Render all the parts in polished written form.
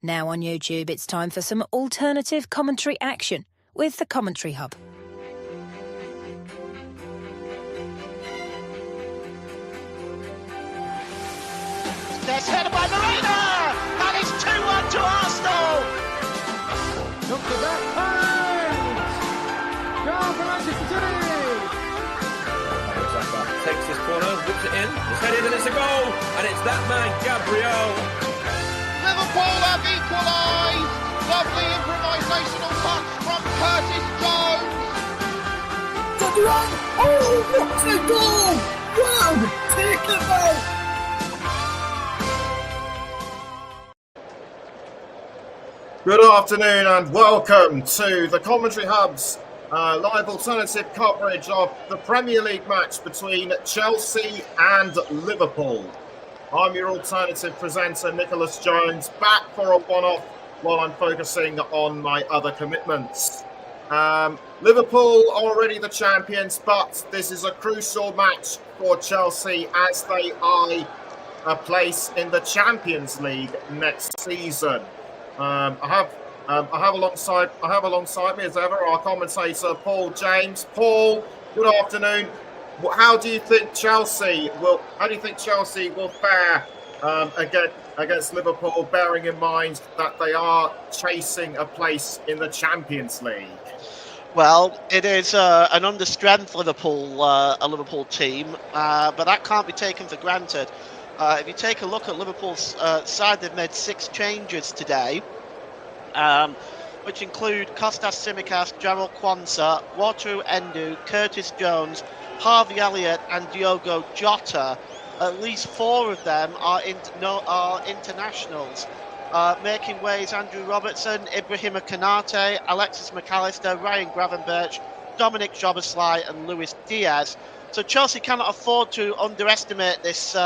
Now on YouTube, it's time for some alternative commentary action with the Commentary Hub. There's headed by Marina, and it's 2-1 to Arsenal. Look at that point! Goal for Manchester City! Takes this corner, whips it in, it's headed and it's a goal, and it's that man, Gabriel. Liverpool have equalised. Lovely improvisational touch from Curtis Jones. Oh, what a goal! Wow, take it back! Good afternoon and welcome to the Commentary Hub's live alternative coverage of the Premier League match between Chelsea and Liverpool. I'm your alternative presenter, Nicholas Jones, back for a one-off while I'm focusing on my other commitments. Liverpool are already the champions, but this is a crucial match for Chelsea as they eye a place in the Champions League next season. I have alongside me as ever our commentator Paul James. Paul, good afternoon. How do you think Chelsea will fare against Liverpool, bearing in mind that they are chasing a place in the Champions League? Well, it is an under-strength a Liverpool team, but that can't be taken for granted. If you take a look at Liverpool's side, they've made 6 changes today, which include Kostas Tsimikas, Jarrell Quansah, Wataru Endo, Curtis Jones, Harvey Elliott and Diogo Jota. At least 4 of them are internationals. Making ways Andrew Robertson, Ibrahima Konate, Alexis McAllister, Ryan Gravenberch, Dominic Szoboszlai and Luis Diaz. So Chelsea cannot afford to underestimate this,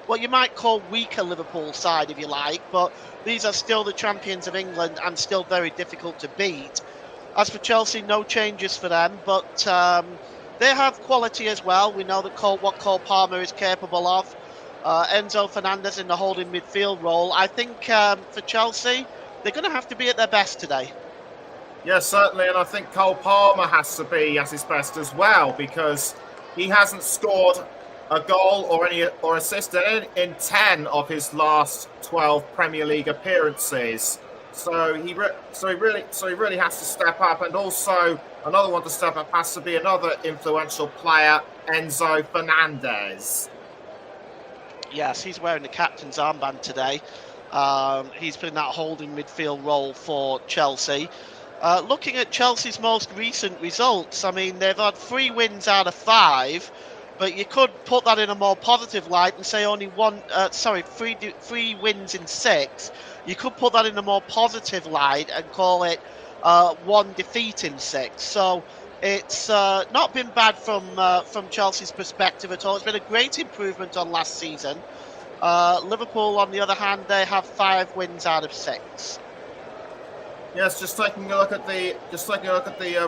what you might call weaker Liverpool side, if you like, but these are still the champions of England and still very difficult to beat. As for Chelsea, no changes for them, but they have quality as well. We know that what Cole Palmer is capable of. Enzo Fernandez in the holding midfield role. I think for Chelsea, they're going to have to be at their best today. Yes, certainly, and I think Cole Palmer has to be at his best as well, because he hasn't scored a goal or assist in 10 of his last 12 Premier League appearances. So he really has to step up, and also another one to step up has to be another influential player, Enzo Fernandez. Yes, he's wearing the captain's armband today. He's been in that holding midfield role for Chelsea. Looking at Chelsea's most recent results, I mean, they've had 3 wins out of 5, but you could put that in a more positive light and say only 3 wins in 6. You could put that in a more positive light and call it 1 defeat in 6. So it's not been bad from Chelsea's perspective at all. It's been a great improvement on last season. Liverpool, on the other hand, they have 5 wins out of 6. Yes, just taking a look at the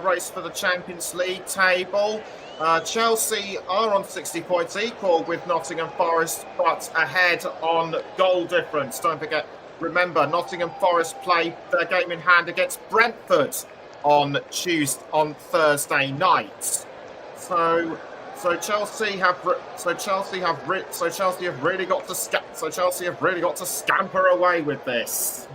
race for the Champions League table. Chelsea are on 60 points, equal with Nottingham Forest, but ahead on goal difference. Remember, Nottingham Forest play their game in hand against Brentford on Thursday night. So Chelsea have really got to scamper away with this.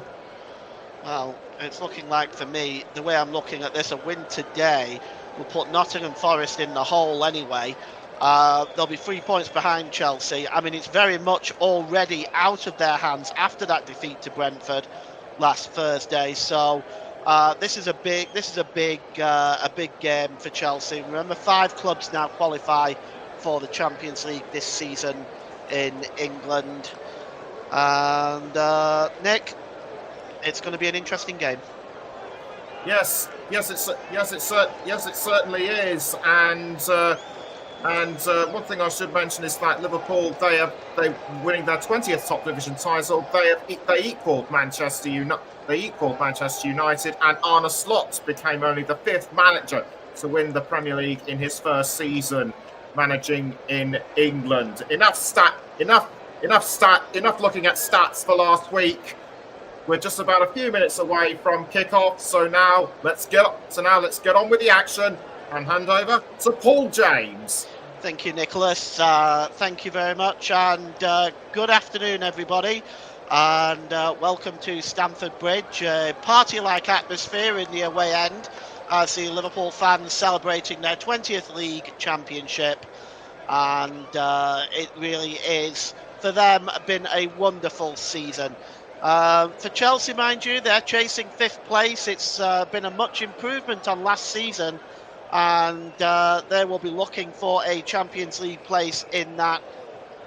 Well, it's looking like, for me, the way I'm looking at this, a win today will put Nottingham Forest in the hole anyway. They'll be 3 points behind Chelsea. I mean, it's very much already out of their hands after that defeat to Brentford last Thursday. So this is a big game for Chelsea. Remember, 5 clubs now qualify for the Champions League this season in England. And Nick, it's going to be an interesting game. Yes, it certainly is. And one thing I should mention is that Liverpool, they winning their 20th top division title. They equalled Manchester United, and Arne Slot became only the 5th manager to win the Premier League in his first season managing in England. Enough looking at stats for last week. We're just about a few minutes away from kickoff, so now let's get on with the action and hand over to Paul James. Thank you, Nicholas. Thank you very much, and good afternoon, everybody. And welcome to Stamford Bridge. A party-like atmosphere in the away end as the Liverpool fans celebrating their 20th league championship. And it really is, for them, been a wonderful season. For Chelsea, mind you, they're chasing 5th place. It's been a much improvement on last season, and they will be looking for a Champions League place in that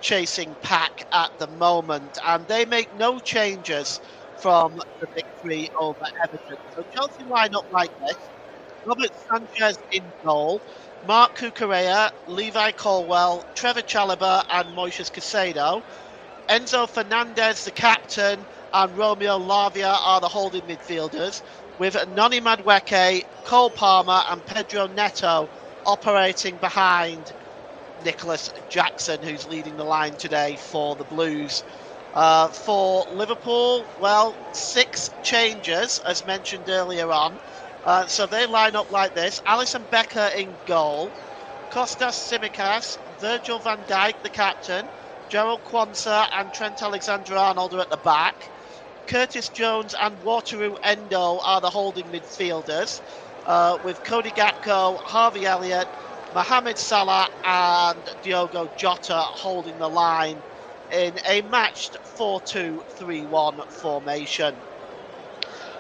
chasing pack at the moment. And they make no changes from the victory over Everton. So Chelsea line up like this: Robert Sanchez in goal, Mark Cucurella, Levi Colwill, Trevor Chalobah and Moises Caicedo. Enzo Fernandez, the captain, and Romeo Lavia are the holding midfielders, with Noni Madueke, Cole Palmer and Pedro Neto operating behind Nicholas Jackson, who's leading the line today for the Blues. For Liverpool, well, 6 changes, as mentioned earlier on. So they line up like this: Alisson Becker in goal, Kostas Tsimikas, Virgil van Dijk, the captain, Gerald Quansah and Trent Alexander-Arnold are at the back. Curtis Jones and Wataru Endo are the holding midfielders, with Cody Gakpo, Harvey Elliott, Mohamed Salah and Diogo Jota holding the line in a matched 4-2-3-1 formation.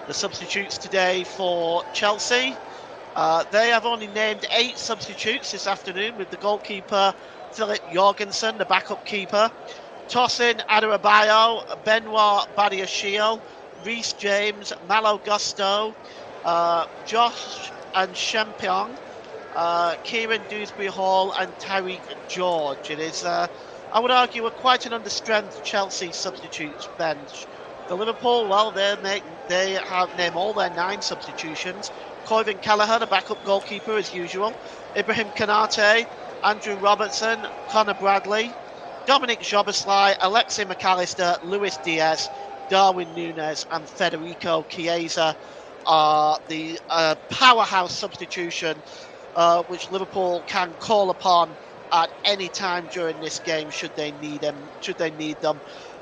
The substitutes today for Chelsea, they have only named 8 substitutes this afternoon, with the goalkeeper Philip Jorgensen, the backup keeper, Tosin Adarabioyo, Benoit Badiashile, Reece James, Malo Gusto, Josh and Champignon, Kieran Dewsbury Hall and Tyreek George. It is, I would argue, quite an understrength Chelsea substitutes bench. For Liverpool, well, they have named all their 9 substitutions. Koivin Kelleher, the backup goalkeeper as usual, Ibrahim Konate, Andrew Robertson, Connor Bradley, Dominic Szoboszlai, Alexei McAllister, Luis Diaz, Darwin Núñez and Federico Chiesa are the powerhouse substitution which Liverpool can call upon at any time during this game should they need them.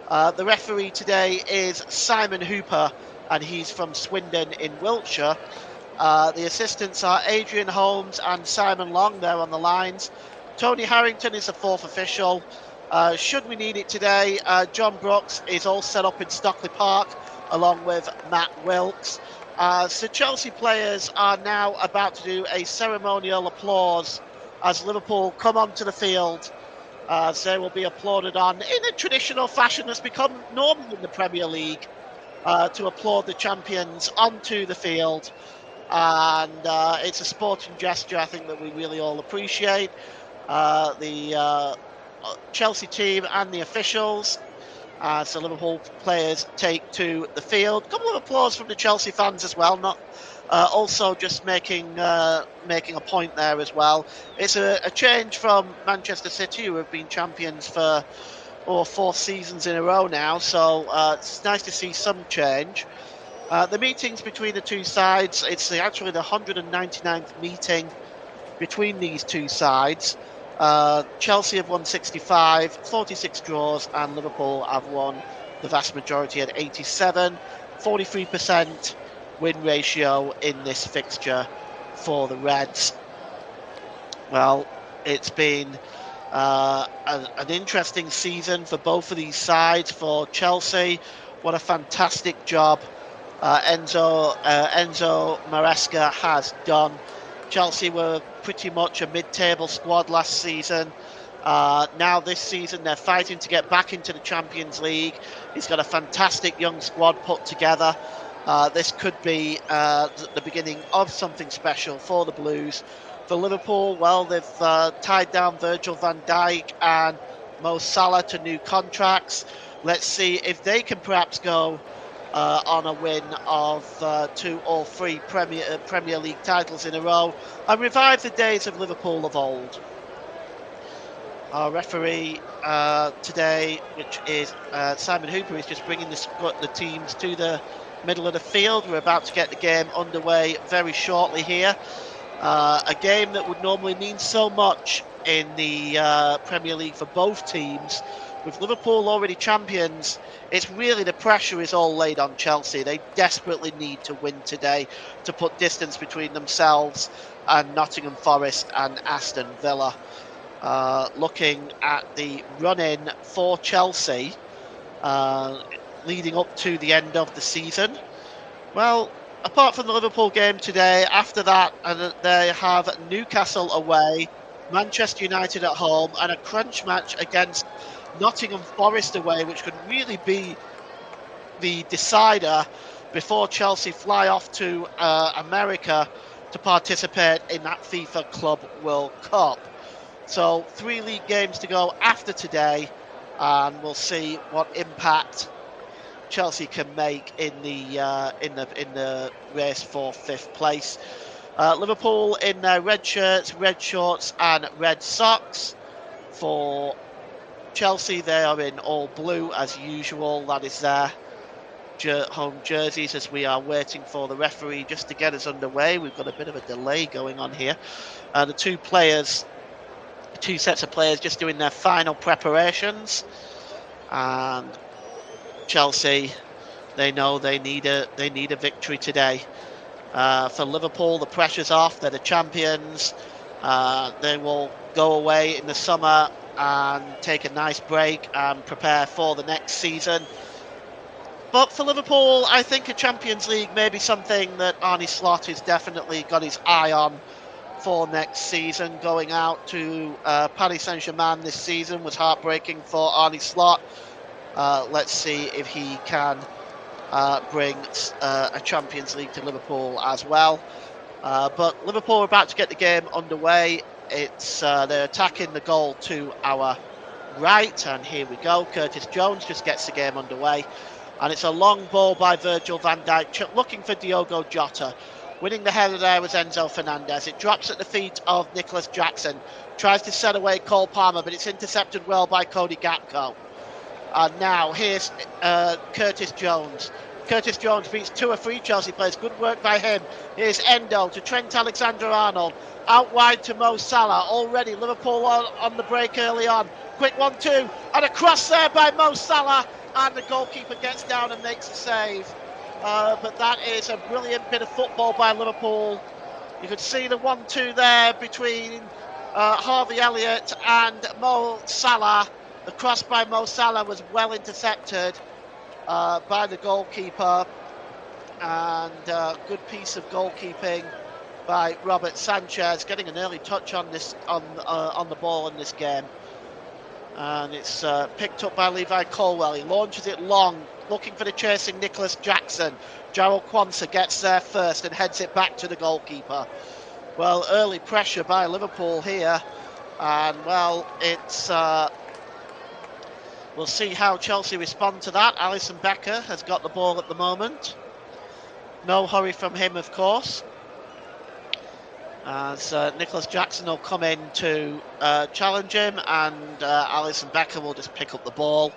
The referee today is Simon Hooper, and he's from Swindon in Wiltshire. The assistants are Adrian Holmes and Simon Long there on the lines. Tony Harrington is the 4th official. Should we need it today, John Brooks is all set up in Stockley Park along with Matt Wilkes. So Chelsea players are now about to do a ceremonial applause as Liverpool come onto the field. They will be applauded on in a traditional fashion that's become normal in the Premier League, to applaud the champions onto the field. And it's a sporting gesture, I think, that we really all appreciate. The Chelsea team and the officials. So Liverpool players take to the field. A couple of applause from the Chelsea fans as well. Not also just making a point there as well. It's a change from Manchester City, who have been champions for 4 seasons in a row now. So it's nice to see some change. The meetings between the two sides, it's actually the 199th meeting between these two sides. Chelsea have won 65, 46 draws, and Liverpool have won the vast majority at 87, 43% win ratio in this fixture for the Reds. Well, it's been an interesting season for both of these sides. For Chelsea, what a fantastic job Enzo Maresca has done. Chelsea were pretty much a mid-table squad last season. Now this season they're fighting to get back into the Champions League. He's got a fantastic young squad put together. This could be the beginning of something special for the Blues. For Liverpool, well, they've tied down Virgil van Dijk and Mo Salah to new contracts. Let's see if they can perhaps go on a win of 2 or 3 Premier League titles in a row and revive the days of Liverpool of old. Our referee today, which is Simon Hooper, is just bringing the teams to the middle of the field. We're about to get the game underway very shortly here. A game that would normally mean so much in the Premier League for both teams. With Liverpool already champions, it's really the pressure is all laid on Chelsea. They desperately need to win today to put distance between themselves and Nottingham Forest and Aston Villa. Looking at the run-in for Chelsea leading up to the end of the season. Well, apart from the Liverpool game today, after that they have Newcastle away, Manchester United at home, and a crunch match against Nottingham Forest away, which could really be the decider before Chelsea fly off to America to participate in that FIFA Club World Cup. So 3 league games to go after today, and we'll see what impact Chelsea can make in the race for 5th place. Liverpool in their red shirts, red shorts, and red socks. For Chelsea, they are in all blue as usual. That is their home jerseys, as we are waiting for the referee just to get us underway. We've got a bit of a delay going on here. The two sets of players just doing their final preparations, and Chelsea, they know they need a victory today. For Liverpool, the pressure's off. They're the champions. They will go away in the summer and take a nice break and prepare for the next season. But for Liverpool, I think a Champions League may be something that Arne Slot has definitely got his eye on for next season. Going out to Paris Saint-Germain this season was heartbreaking for Arne Slot. Let's see if he can bring a Champions League to Liverpool as well. But Liverpool are about to get the game underway. They're attacking the goal to our right, and here we go. Curtis Jones just gets the game underway, and it's a long ball by Virgil van Dijk looking for Diogo Jota. Winning the header there was Enzo Fernandez. It drops at the feet of Nicholas Jackson. Tries to set away Cole Palmer, but it's intercepted well by Cody Gakpo. And now here's Curtis Jones. Curtis Jones beats 2 or 3 Chelsea players. Good work by him. Here's Endo to Trent Alexander-Arnold. Out wide to Mo Salah. Already Liverpool on the break early on. Quick 1-2. And a cross there by Mo Salah. And the goalkeeper gets down and makes a save. But that is a brilliant bit of football by Liverpool. You could see the 1-2 there between Harvey Elliott and Mo Salah. The cross by Mo Salah was well intercepted by the goalkeeper, and good piece of goalkeeping by Robert Sanchez, getting an early touch on the ball in this game. And it's picked up by Levi Colwell. He launches it long, looking for the chasing Nicholas Jackson. Jarrell Quansah gets there first and heads it back to the goalkeeper. Well, early pressure by Liverpool here, and well, it's we'll see how Chelsea respond to that. Alisson Becker has got the ball at the moment. No hurry from him, of course, as Nicholas Jackson will come in to challenge him, and Alisson Becker will just pick up the ball.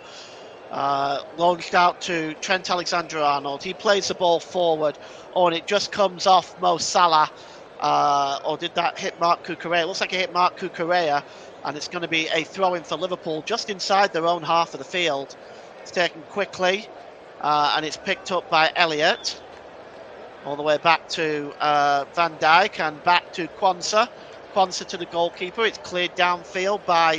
Launched out to Trent Alexander-Arnold. He plays the ball forward. Oh, and it just comes off Mo Salah. Or did that hit Marc Cucurella? Looks like it hit Marc Cucurella. And it's going to be a throw-in for Liverpool just inside their own half of the field. It's taken quickly, and it's picked up by Elliott. All the way back to Van Dijk and back to Quansah. Quansah to the goalkeeper. It's cleared downfield by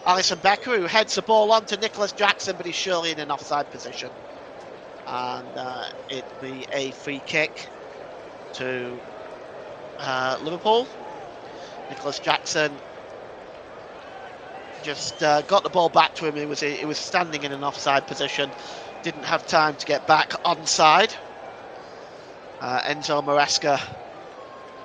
Alisson Becker, who heads the ball on to Nicholas Jackson, but he's surely in an offside position. And it'll be a free kick to Liverpool. Nicholas Jackson just got the ball back to him. He was standing in an offside position. Didn't have time to get back onside. Enzo Maresca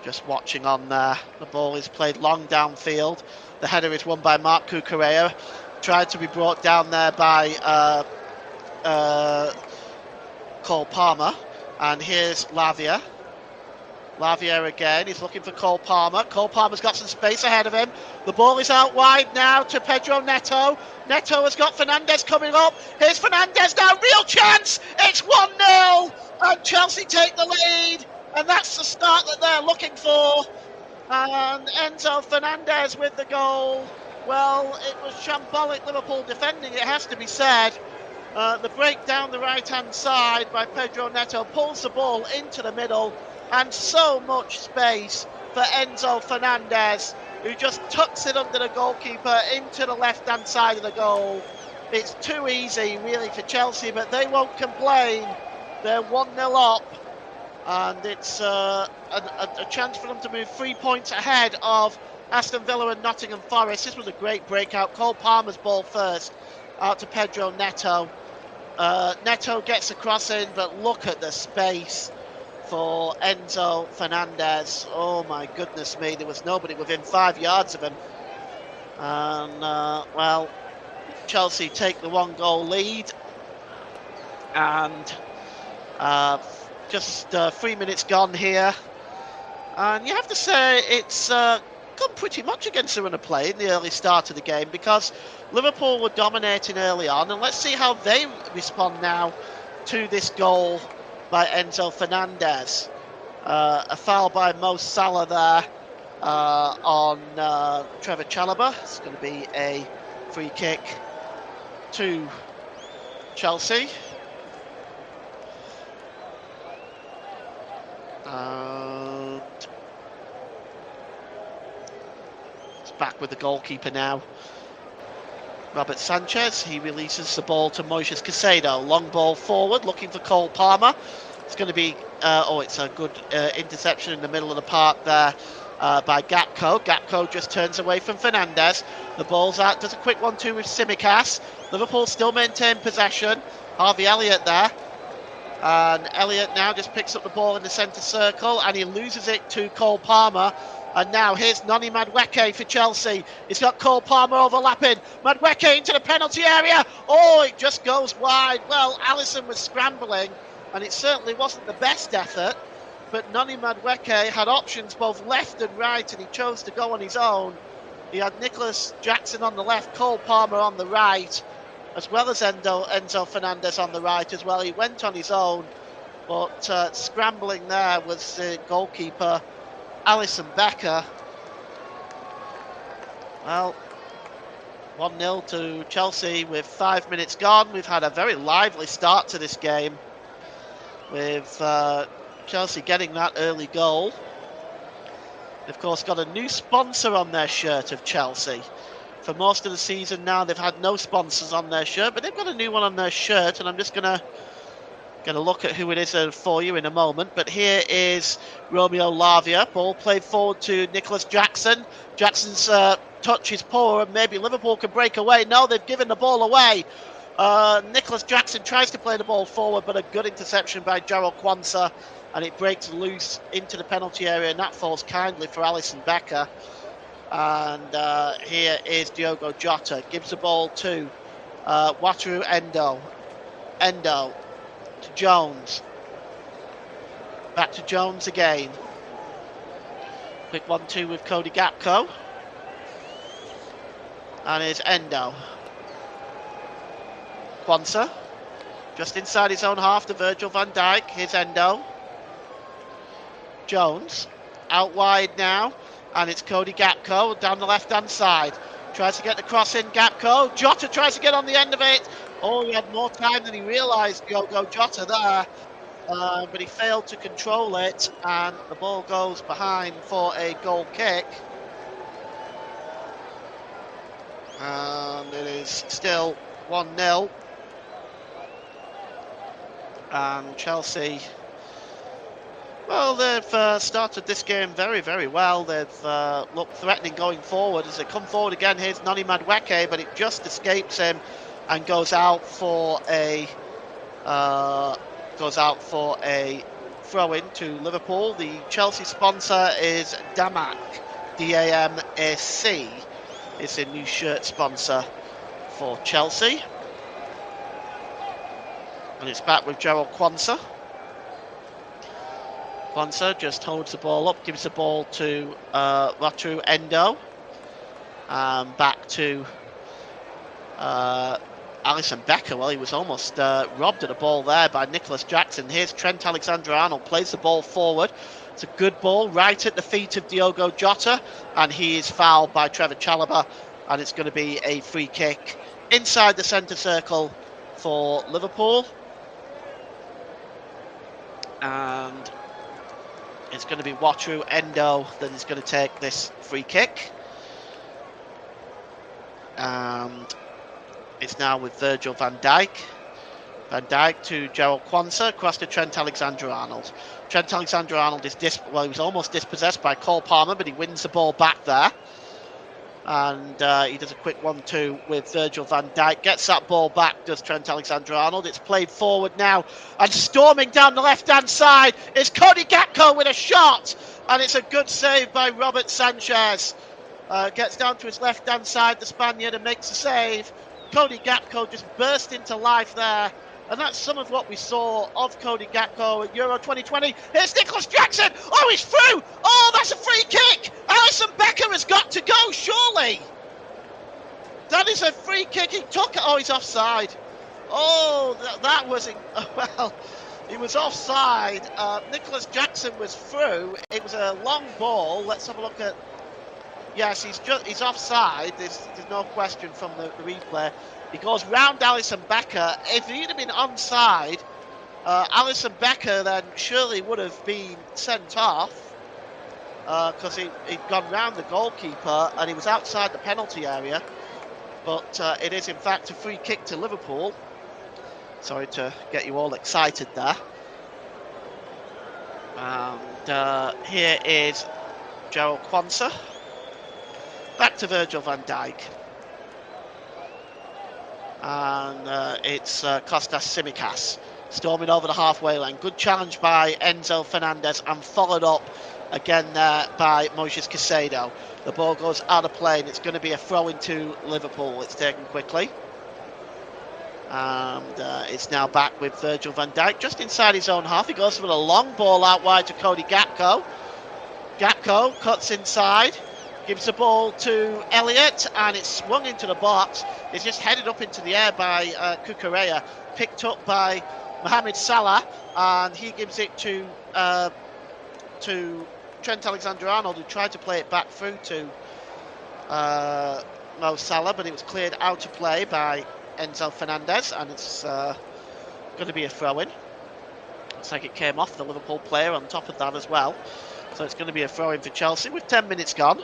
just watching on there. The ball is played long downfield. The header is won by Marc Cucurella. Tried to be brought down there by Cole Palmer. And here's Lavia. Lavia again, he's looking for Cole Palmer. Cole Palmer's got some space ahead of him. The ball is out wide now to Pedro Neto. Neto has got Fernandez coming up. Here's Fernandez now, real chance! It's 1-0 and Chelsea take the lead. And that's the start that they're looking for. And Enzo Fernandez with the goal. Well, it was shambolic Liverpool defending, it has to be said. The break down the right-hand side by Pedro Neto pulls the ball into the middle, and so much space for Enzo Fernandez, who just tucks it under the goalkeeper into the left-hand side of the goal. It's too easy, really, for Chelsea, but they won't complain. They're 1-0 up, and it's a chance for them to move 3 points ahead of Aston Villa and Nottingham Forest. This was a great breakout. Cole Palmer's ball first, out to Pedro Neto. Neto gets a cross in, but look at the space for Enzo Fernandez. Oh my goodness me, there was nobody within 5 yards of him. And, well, Chelsea take the 1-goal lead. And just 3 minutes gone here. And you have to say it's gone pretty much against the run of play in the early start of the game, because Liverpool were dominating early on, and let's see how they respond now to this goal by Enzo Fernandez. A foul by Mo Salah there on Trevor Chalobah. It's going to be a free kick to Chelsea. And it's back with the goalkeeper now. Robert Sanchez, he releases the ball to Moises Caicedo. Long ball forward, looking for Cole Palmer. It's going to be, it's a good interception in the middle of the park there by Gakpo. Gakpo just turns away from Fernandez. The ball's out, does a quick 1-2 with Tsimikas. Liverpool still maintain possession. Harvey Elliott there. And Elliott now just picks up the ball in the centre circle, and he loses it to Cole Palmer. And now here's Noni Madueke for Chelsea. He's got Cole Palmer overlapping. Madueke into the penalty area. Oh, it just goes wide. Well, Alisson was scrambling, and it certainly wasn't the best effort. But Noni Madueke had options both left and right, and he chose to go on his own. He had Nicholas Jackson on the left, Cole Palmer on the right, as well as Enzo Fernandez on the right as well. He went on his own, but scrambling there was the goalkeeper, Alisson Becker. Well, 1-0 to Chelsea with 5 minutes gone. We've had a very lively start to this game, with Chelsea getting that early goal. They've, of course, got a new sponsor on their shirt of Chelsea. For most of the season now, they've had no sponsors on their shirt, but they've got a new one on their shirt, and I'm just going to look at who it is for you in a moment. But here is Romeo Lavia. Ball played forward to Nicholas Jackson. Jackson's touch is poor, and maybe Liverpool can break away. No, they've given the ball away. Nicholas Jackson tries to play the ball forward, but a good interception by Jarrell Quansah, and it breaks loose into the penalty area, and that falls kindly for Alisson Becker. And here is Diogo Jota. Gives the ball to Wataru Endo. Endo to Jones. Back to Jones again. Quick 1-2 with Cody Gakpo. And here's Endo. Quansah. Just inside his own half to Virgil van Dijk. Here's Endo. Jones. Out wide now. And it's Cody Gakpo down the left-hand side. Tries to get the cross in, Gakpo. Jota tries to get on the end of it. Oh, he had more time than he realised, Diogo Jota there. But he failed to control it, and the ball goes behind for a goal kick. And it is still 1-0. And Chelsea... Well, they've started this game very, very well. They've looked threatening going forward. As they come forward again, here's Noni Madueke, but it just escapes him and goes out for a throw-in to Liverpool. The Chelsea sponsor is Damac, D-A-M-A-C. It's a new shirt sponsor for Chelsea. And it's back with Jarrell Quansah. Kwanzaa just holds the ball up, gives the ball to Wataru Endo. Back to Alisson Becker. Well, he was almost robbed of the ball there by Nicholas Jackson. Here's Trent Alexander-Arnold, plays the ball forward. It's a good ball right at the feet of Diogo Jota, and he is fouled by Trevor Chalobah, and it's going to be a free kick inside the centre circle for Liverpool. And it's going to be Wataru Endo that is going to take this free kick. And it's now with Virgil van Dijk. Van Dijk to Gerald Kwanzaa, across to Trent Alexander-Arnold. Trent Alexander-Arnold is he was almost dispossessed by Cole Palmer, but he wins the ball back there. And he does a quick 1-2 with Virgil van Dijk. Gets that ball back, does Trent Alexander-Arnold. It's played forward now. And storming down the left-hand side is Cody Gakpo with a shot. And it's a good save by Robert Sanchez. Gets down to his left-hand side, the Spaniard, and makes the save. Cody Gakpo just burst into life there. And that's some of what we saw of Cody Gakpo at Euro 2020. Here's Nicholas Jackson. Oh, he's through. Oh, that's a free kick. Alisson Becker has got to go, surely. That is a free kick. He took it. Oh, he's offside. Oh, that was... Well, he was offside. Nicholas Jackson was through. It was a long ball. Let's have a look at... Yes, he's offside. There's no question from the replay. He goes round Alisson Becker. If he'd have been onside, Alisson Becker then surely would have been sent off because he'd gone round the goalkeeper and he was outside the penalty area. But it is in fact a free kick to Liverpool. Sorry to get you all excited there. And here is Gerald Kwanzaa. Back to Virgil van Dijk. And it's Kostas Tsimikas storming over the halfway line. Good challenge by Enzo Fernandez and followed up again there by Moises Caicedo. The ball goes out of play and it's going to be a throw into Liverpool. It's taken quickly. And it's now back with Virgil van Dijk just inside his own half. He goes with a long ball out wide to Cody Gakpo. Gakpo cuts inside. Gives the ball to Elliott, and it's swung into the box. It's just headed up into the air by Cucurella, picked up by Mohamed Salah, and he gives it to Trent Alexander-Arnold, who tried to play it back through to Mo Salah, but it was cleared out of play by Enzo Fernandez, and it's going to be a throw-in. Looks like it came off the Liverpool player on top of that as well. So it's going to be a throw-in for Chelsea with 10 minutes gone.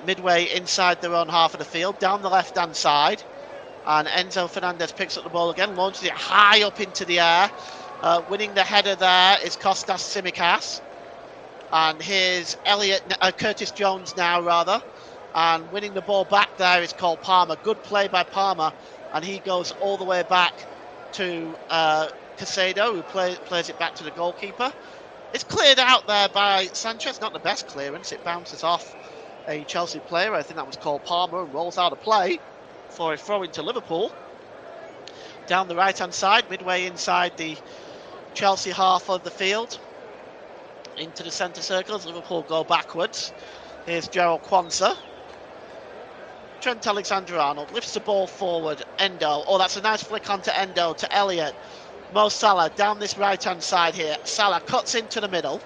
Midway inside their own half of the field, down the left-hand side. And Enzo Fernandez picks up the ball again, launches it high up into the air. Winning the header there is Kostas Tsimikas. And here's Curtis Jones now, rather. And winning the ball back there is Cole Palmer. Good play by Palmer. And he goes all the way back to Caicedo, who plays it back to the goalkeeper. It's cleared out there by Sanchez. Not the best clearance. It bounces off a Chelsea player. I think that was Cole Palmer, and rolls out of play for a throw into Liverpool. Down the right-hand side, midway inside the Chelsea half of the field. Into the centre circle as Liverpool go backwards. Here's Gerald Kwanzaa. Trent Alexander-Arnold lifts the ball forward. Endo. Oh, that's a nice flick onto Endo, to Elliott. Mo Salah down this right-hand side here. Salah cuts into the middle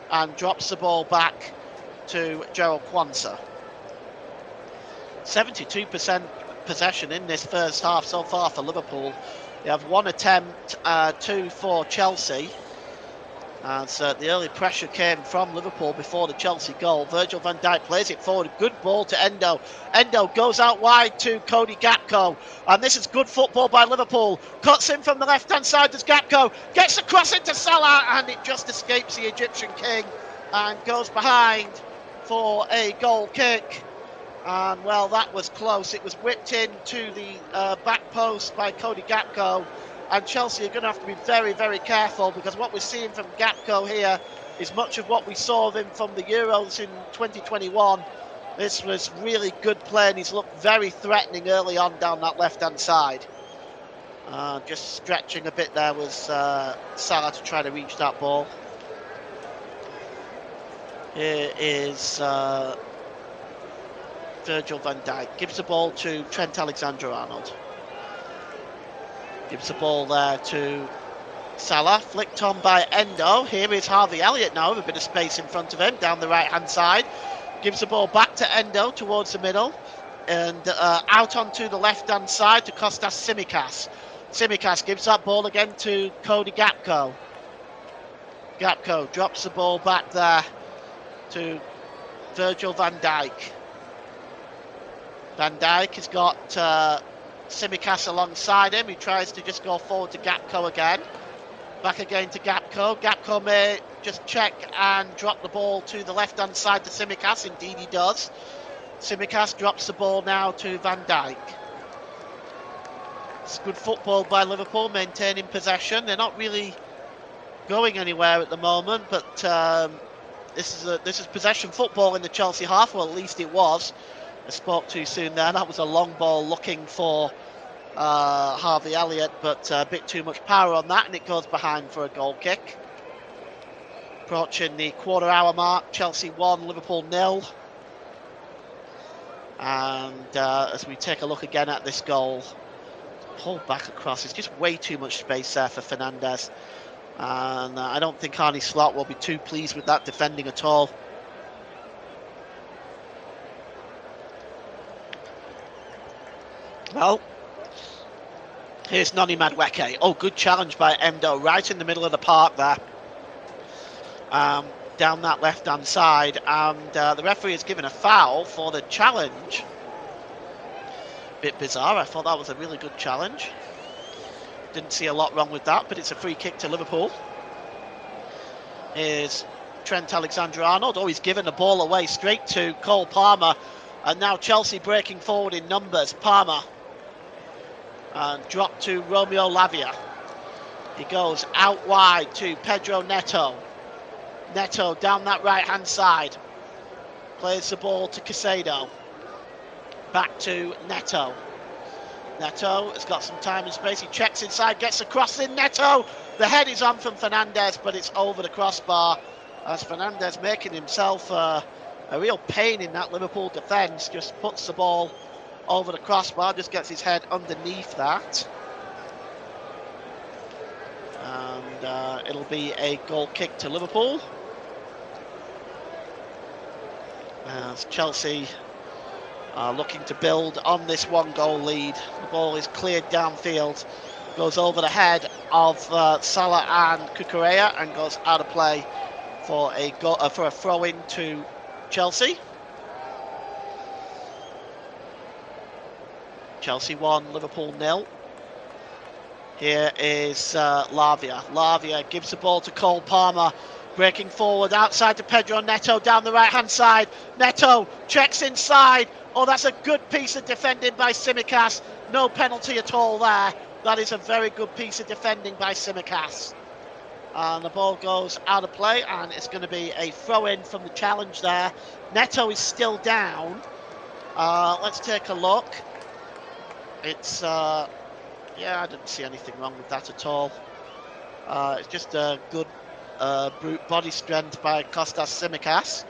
and drops the ball back to Gerald Kwanzaa. 72% possession in this first half so far for Liverpool. They have one attempt, two for Chelsea. As the early pressure came from Liverpool before the Chelsea goal. Virgil van Dijk plays it forward. Good ball to Endo. Endo goes out wide to Cody Gakpo. And this is good football by Liverpool. Cuts in from the left-hand side as Gakpo gets the cross into Salah, and it just escapes the Egyptian king and goes behind for a goal kick. And, well, that was close. It was whipped in to the back post by Cody Gakpo. And Chelsea are going to have to be very, very careful, because what we're seeing from Gakpo here is much of what we saw of him from the Euros in 2021. This was really good play, and he's looked very threatening early on down that left-hand side. Just stretching a bit there was Salah to try to reach that ball. Here is Virgil van Dijk. Gives the ball to Trent Alexander-Arnold. Gives the ball there to Salah. Flicked on by Endo. Here is Harvey Elliott now with a bit of space in front of him down the right-hand side. Gives the ball back to Endo towards the middle. And out onto the left-hand side to Kostas Tsimikas. Tsimikas gives that ball again to Cody Gakpo. Gakpo drops the ball back there to Virgil van Dijk. Van Dijk has got Tsimikas alongside him. He tries to just go forward to Gakpo again. Back again to Gakpo. Gakpo may just check and drop the ball to the left-hand side to Tsimikas. Indeed he does. Tsimikas drops the ball now to Van Dijk. It's good football by Liverpool, maintaining possession. They're not really going anywhere at the moment, but this is possession football in the Chelsea half. Well, at least it was. I spoke too soon there. That was a long ball looking for Harvey Elliott, but a bit too much power on that, and it goes behind for a goal kick. Approaching the quarter-hour mark, Chelsea 1, Liverpool 0. And as we take a look again at this goal, pulled back across, it's just way too much space there for Fernandes. And I don't think Arne Slot will be too pleased with that defending at all. Well, here's Noni Madueke. Oh, good challenge by Endo, right in the middle of the park there. Down that left-hand side, and the referee has given a foul for the challenge. Bit bizarre. I thought that was a really good challenge. Didn't see a lot wrong with that, but it's a free kick to Liverpool. Here's Trent Alexander-Arnold. Oh, he's given the ball away straight to Cole Palmer, and now Chelsea breaking forward in numbers. Palmer and drop to Romeo Lavia. He goes out wide to Pedro Neto. Neto down that right-hand side. Plays the ball to Caicedo. Back to Neto. Neto has got some time and space. He checks inside, gets a cross in. Neto! The head is on from Fernandes, but it's over the crossbar. As Fernandes making himself a real pain in that Liverpool defence. Just puts the ball over the crossbar, just gets his head underneath that. And it'll be a goal kick to Liverpool. As Chelsea are looking to build on this 1-goal lead. The ball is cleared downfield, goes over the head of Salah and Cucurella, and goes out of play for a throw-in to Chelsea. Chelsea 1, Liverpool 0. Here is Lavia. Lavia gives the ball to Cole Palmer. Breaking forward outside to Pedro Neto down the right-hand side. Neto checks inside. Oh, that's a good piece of defending by Tsimikas. No penalty at all there. That is a very good piece of defending by Tsimikas. And the ball goes out of play, and it's going to be a throw-in from the challenge there. Neto is still down. Let's take a look. It's, yeah, I didn't see anything wrong with that at all. It's just a good brute body strength by Kostas Tsimikas.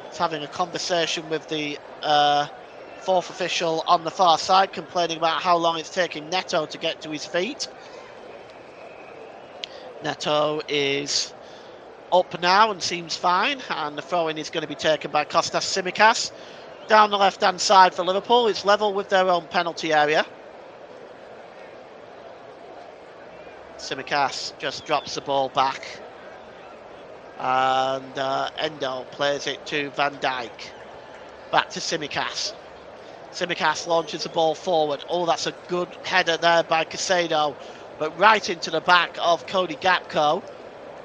He's having a conversation with the fourth official on the far side, complaining about how long it's taking Neto to get to his feet. Neto is up now and seems fine, and the throw-in is going to be taken by Kostas Tsimikas. Down the left-hand side for Liverpool, it's level with their own penalty area. Tsimikas just drops the ball back. And Endo plays it to Van Dijk. Back to Tsimikas. Tsimikas launches the ball forward. Oh, that's a good header there by Caicedo, but right into the back of Cody Gakpo.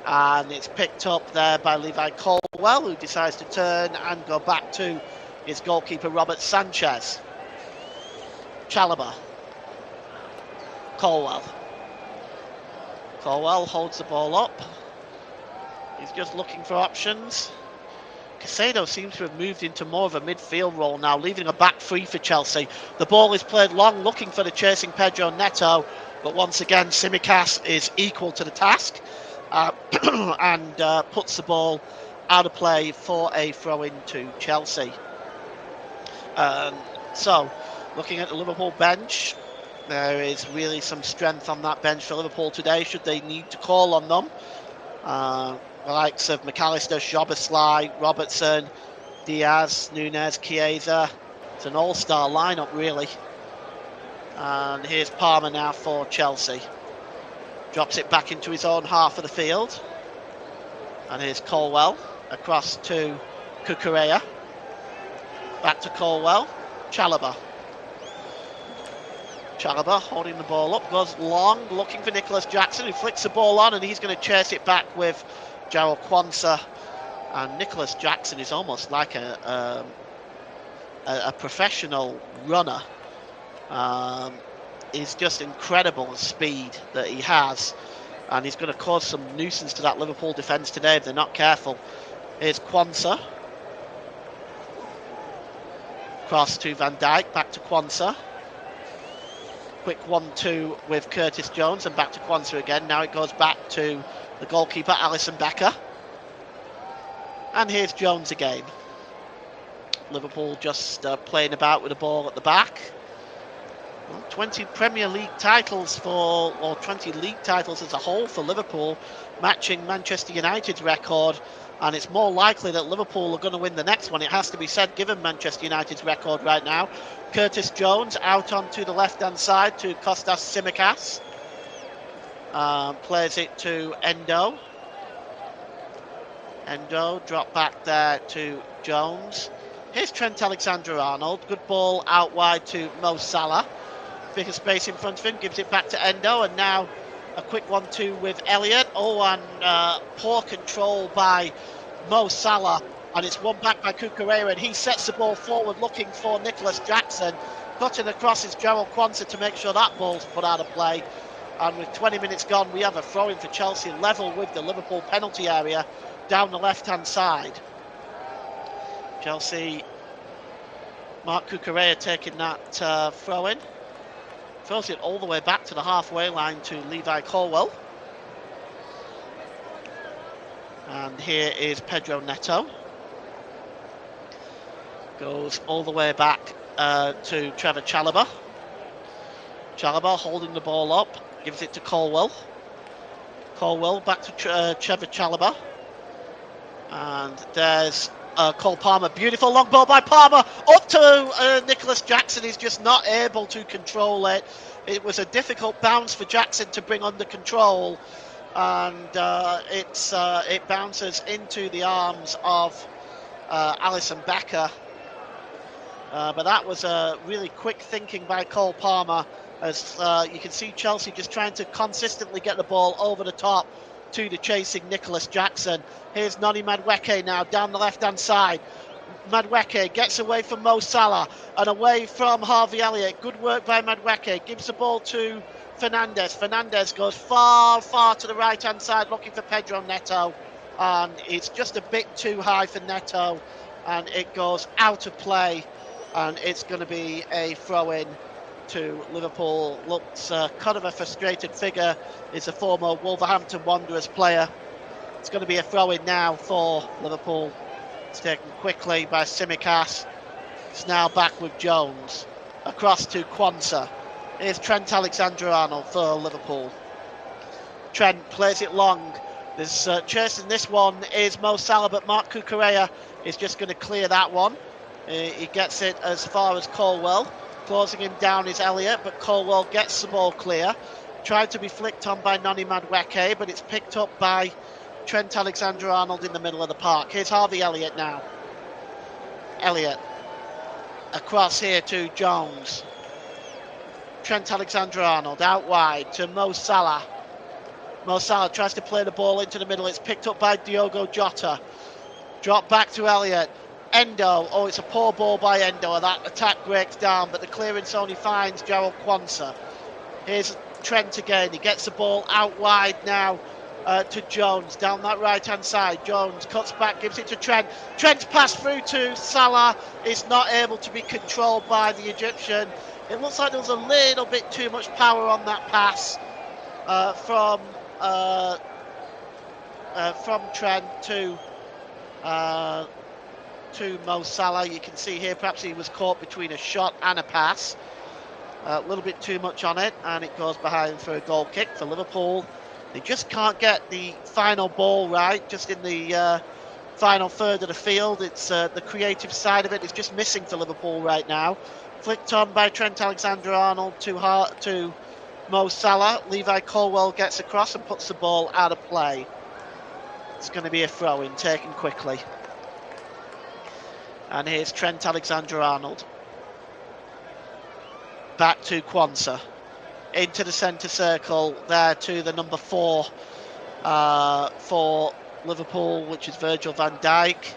And it's picked up there by Levi Colwell, who decides to turn and go back to his goalkeeper, Robert Sanchez. Chalobah. Colwell. Colwell holds the ball up. He's just looking for options. Caicedo seems to have moved into more of a midfield role now, leaving a back free for Chelsea. The ball is played long, looking for the chasing Pedro Neto. But once again, Tsimikas is equal to the task and puts the ball out of play for a throw-in to Chelsea. So, looking at the Liverpool bench, there is really some strength on that bench for Liverpool today, should they need to call on them. The likes of McAllister, Szoboszlai, Robertson, Diaz, Nunez, Chiesa. It's an all-star lineup, really. And here's Palmer now for Chelsea. Drops it back into his own half of the field. And here's Colwell across to Cucurella. Back to Colwell. Chalobah holding the ball up, goes long, looking for Nicholas Jackson, who flicks the ball on, and he's going to chase it back with Jarell Quansah. And Nicholas Jackson is almost like a professional runner. He's just incredible the speed that he has, and he's going to cause some nuisance to that Liverpool defence today if they're not careful. Here's Quansah. Cross to Van Dijk, back to Quansah. Quick 1-2 with Curtis Jones, and back to Quansah again. Now it goes back to the goalkeeper, Alisson Becker. And here's Jones again. Liverpool just playing about with the ball at the back. 20 Premier League titles or 20 league titles as a whole for Liverpool, matching Manchester United's record. And it's more likely that Liverpool are going to win the next one, it has to be said, given Manchester United's record right now. Curtis Jones out onto the left-hand side to Kostas Tsimikas. Plays it to Endo. Endo drop back there to Jones. Here's Trent Alexander-Arnold. Good ball out wide to Mo Salah. Bigger space in front of him, gives it back to Endo, and now a quick 1-2 with Elliott. And poor control by Mo Salah, and it's won back by Cucurella, and he sets the ball forward looking for Nicholas Jackson. Cutting across is Jarell Quansah to make sure that ball's put out of play. And with 20 minutes gone, we have a throw-in for Chelsea, level with the Liverpool penalty area down the left-hand side. Chelsea, Marc Cucurella taking that throw-in. Throws it all the way back to the halfway line to Levi Colwell. And here is Pedro Neto. Goes all the way back to Trevor Chalobah. Chalobah holding the ball up, gives it to Colwell. Colwell back to Trevor Chalobah. And there's Cole Palmer. Beautiful long ball by Palmer up to Nicholas Jackson. He's just not able to control it. It was a difficult bounce for Jackson to bring under control, and it bounces into the arms of Alisson Becker. But that was a really quick thinking by Cole Palmer, as you can see Chelsea just trying to consistently get the ball over the top to the chasing Nicholas Jackson. Here's Noni Madueke now down the left-hand side. Madueke gets away from Mo Salah and away from Harvey Elliott. Good work by Madueke. Gives the ball to Fernandes. Fernandes goes far, far to the right-hand side looking for Pedro Neto. And it's just a bit too high for Neto. And it goes out of play. And it's going to be a throw-in to Liverpool. Looks kind of a frustrated figure. Is a former Wolverhampton Wanderers player. It's going to be a throw-in now for Liverpool. It's taken quickly by Tsimikas. It's now back with Jones. Across to Quansah. Here's Trent Alexander-Arnold for Liverpool. Trent plays it long. There's chasing this one is Mo Salah, but Marc Cucurella is just going to clear that one. He gets it as far as Colwell. Closing him down is Elliott, but Colwell gets the ball clear. Tried to be flicked on by Noni Madueke, but it's picked up by Trent Alexander-Arnold in the middle of the park. Here's Harvey Elliott now. Elliott across here to Jones. Trent Alexander-Arnold out wide to Mo Salah. Mo Salah tries to play the ball into the middle. It's picked up by Diogo Jota. Drop back to Elliott. Endo. Oh, it's a poor ball by Endo. That attack breaks down, but the clearance only finds Jarell Quansah. Here's Trent again. He gets the ball out wide now to Jones down that right-hand side. Jones cuts back, gives it to Trent. Trent's pass through to Salah is not able to be controlled by the Egyptian. It looks like there was a little bit too much power on that pass from Trent to Mo Salah. You can see here perhaps he was caught between a shot and a pass. A little bit too much on it, and it goes behind for a goal kick for Liverpool. They just can't get the final ball right, just in the final third of the field. It's the creative side of it is just missing for Liverpool right now. Flicked on by Trent Alexander-Arnold to Mo Salah. Levi Colwill gets across and puts the ball out of play. It's going to be a throw-in, taken quickly. And here's Trent Alexander-Arnold. Back to Quansah. Into the centre circle, there to the number 4 for Liverpool, which is Virgil van Dijk.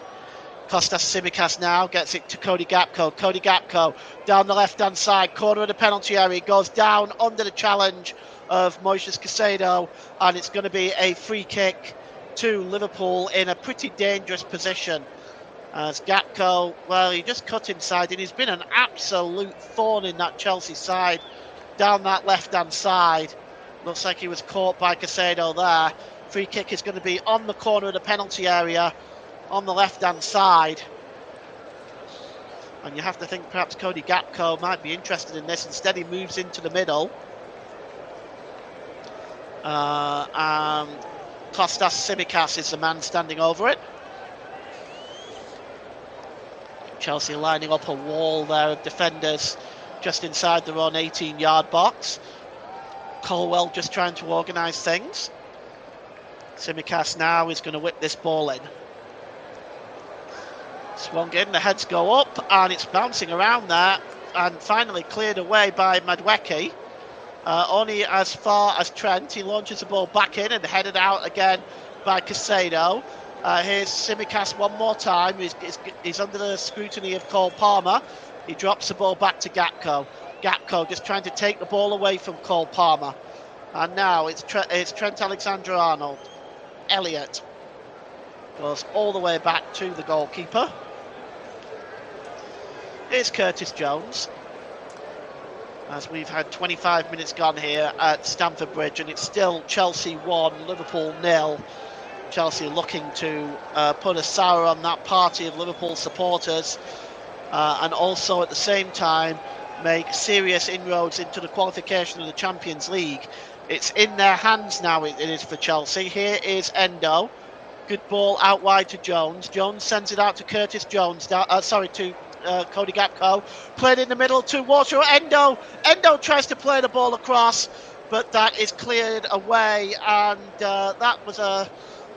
Kostas Tsimikas now gets it to Cody Gakpo. Cody Gakpo down the left-hand side, corner of the penalty area. Goes down under the challenge of Moises Caicedo, and it's going to be a free kick to Liverpool in a pretty dangerous position. As Gakpo, well, he just cut inside, and he's been an absolute thorn in that Chelsea side down that left-hand side. Looks like he was caught by Caicedo there. Free kick is going to be on the corner of the penalty area on the left-hand side. And you have to think perhaps Cody Gakpo might be interested in this. Instead, he moves into the middle. And Kostas Tsimikas is the man standing over it. Chelsea lining up a wall there of defenders just inside their own 18-yard box. Colwill just trying to organise things. Tsimikas now is going to whip this ball in. Swung in, the heads go up, and it's bouncing around there, and finally cleared away by Madueke. Only as far as Trent. He launches the ball back in and headed out again by Caicedo. Here's Tsimikas one more time. He's under the scrutiny of Cole Palmer. He drops the ball back to Gakpo. Gakpo just trying to take the ball away from Cole Palmer. And now it's Trent Alexander-Arnold. Elliott goes all the way back to the goalkeeper. Here's Curtis Jones. As we've had 25 minutes gone here at Stamford Bridge, and it's still Chelsea 1, Liverpool 0. Chelsea looking to put a sour on that party of Liverpool supporters, and also at the same time make serious inroads into the qualification of the Champions League. It's in their hands now, it is for Chelsea. Here is Endo. Good ball out wide to Jones. Jones sends it out to Curtis Jones. To Cody Gakpo. Played in the middle to Walter Endo. Endo tries to play the ball across, but that is cleared away, and that was a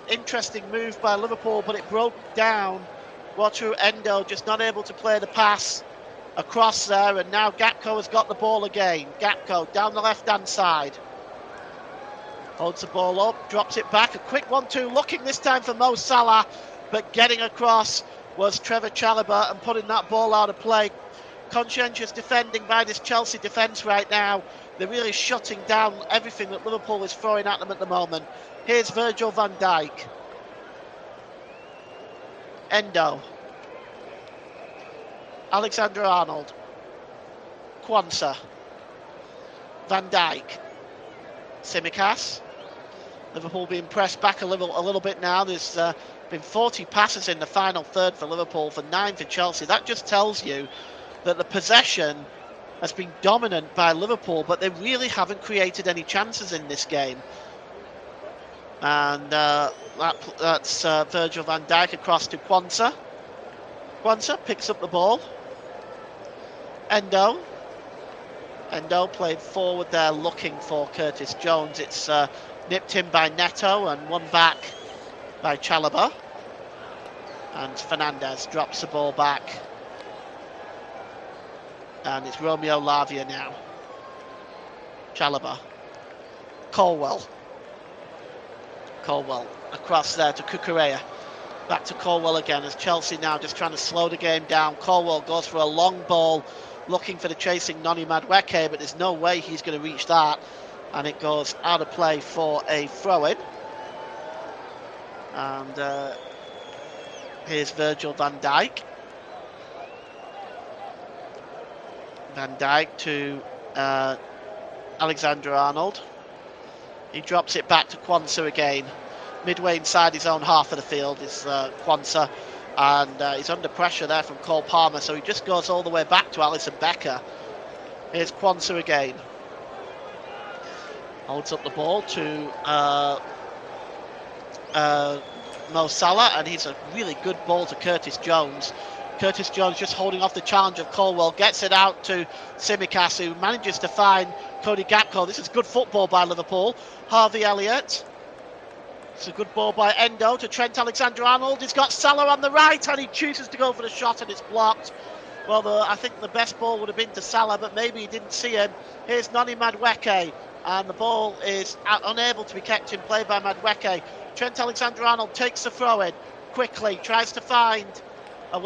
interesting move by Liverpool, but it broke down. Walter Endo just not able to play the pass across there, and now Gakpo has got the ball again. Gakpo down the left-hand side. Holds the ball up, drops it back. A quick 1-2, looking this time for Mo Salah, but getting across was Trevor Chalobah and putting that ball out of play. Conscientious defending by this Chelsea defence right now. They're really shutting down everything that Liverpool is throwing at them at the moment. Here's Virgil van Dijk. Endo. Alexander-Arnold. Quansah. Van Dijk. Tsimikas. Liverpool being pressed back a little bit now. There's been 40 passes in the final third for Liverpool, for 9 for Chelsea. That just tells you that the possession has been dominant by Liverpool, but they really haven't created any chances in this game. And that's Virgil van Dijk across to Quansah. Quansah picks up the ball. Endo played forward there looking for Curtis Jones. It's nipped in by Neto and won back by Chalobah. And Fernandes drops the ball back. And it's Romeo Lavia now. Chalobah. Colwill across there to Cucurella. Back to Colwill again, as Chelsea now just trying to slow the game down. Colwill goes for a long ball, looking for the chasing Noni Madueke, but there's no way he's going to reach that. And it goes out of play for a throw-in. And here's Virgil van Dijk. Van Dijk to Alexander-Arnold. He drops it back to Quansah again. Midway inside his own half of the field is Quansah, and he's under pressure there from Cole Palmer, so he just goes all the way back to Alisson Becker. Here's Quansah again. Holds up the ball to Mo Salah, and he's a really good ball to Curtis Jones. Curtis Jones just holding off the challenge of Colwell, gets it out to Tsimikas, who manages to find Cody Gakpo. This is good football by Liverpool. Harvey Elliott. It's a good ball by Endo to Trent Alexander-Arnold. He's got Salah on the right, and he chooses to go for the shot, and it's blocked. Well, I think the best ball would have been to Salah, but maybe he didn't see him. Here's Noni Madueke, and the ball is unable to be kept in play by Madueke. Trent Alexander-Arnold takes the throw-in quickly, tries to find...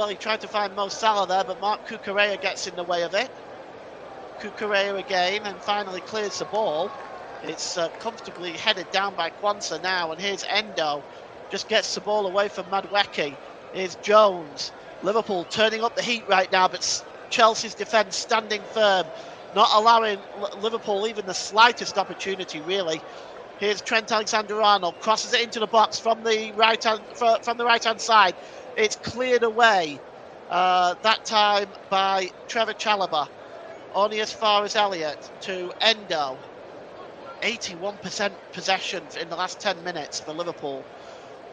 he tried to find Mo Salah there, but Mark Cucurella gets in the way of it. Cucurella again, and finally clears the ball. It's comfortably headed down by Quansah now, and here's Endo. Just gets the ball away from Madueke. Here's Jones. Liverpool turning up the heat right now, but Chelsea's defence standing firm, not allowing Liverpool even the slightest opportunity, really. Here's Trent Alexander-Arnold, crosses it into the box from the right-hand side. It's cleared away, that time by Trevor Chalobah. Only as far as Elliott to Endo. 81% possession in the last 10 minutes for Liverpool.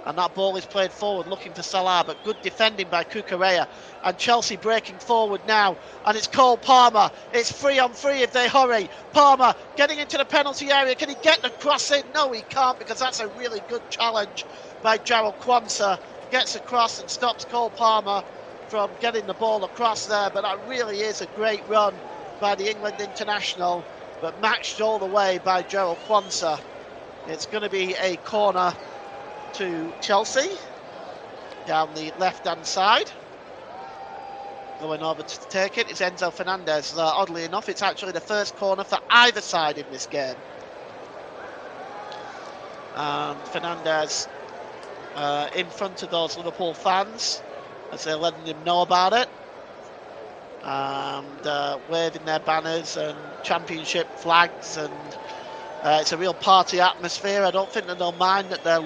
And that ball is played forward looking for Salah, but good defending by Cucurella. And Chelsea breaking forward now. And it's Cole Palmer. It's 3-on-3 if they hurry. Palmer getting into the penalty area. Can he get the cross in? No, he can't, because that's a really good challenge by Jarrell Quansah. Gets across and stops Cole Palmer from getting the ball across there. But that really is a great run by the England international, but matched all the way by Jarrell Quansah. It's going to be a corner to Chelsea down the left-hand side. Going over to take it is Enzo Fernandez. Oddly enough, it's actually the first corner for either side in this game. Fernandez in front of those Liverpool fans as they're letting them know about it, and waving their banners and championship flags, and it's a real party atmosphere. I don't think that they'll mind that they're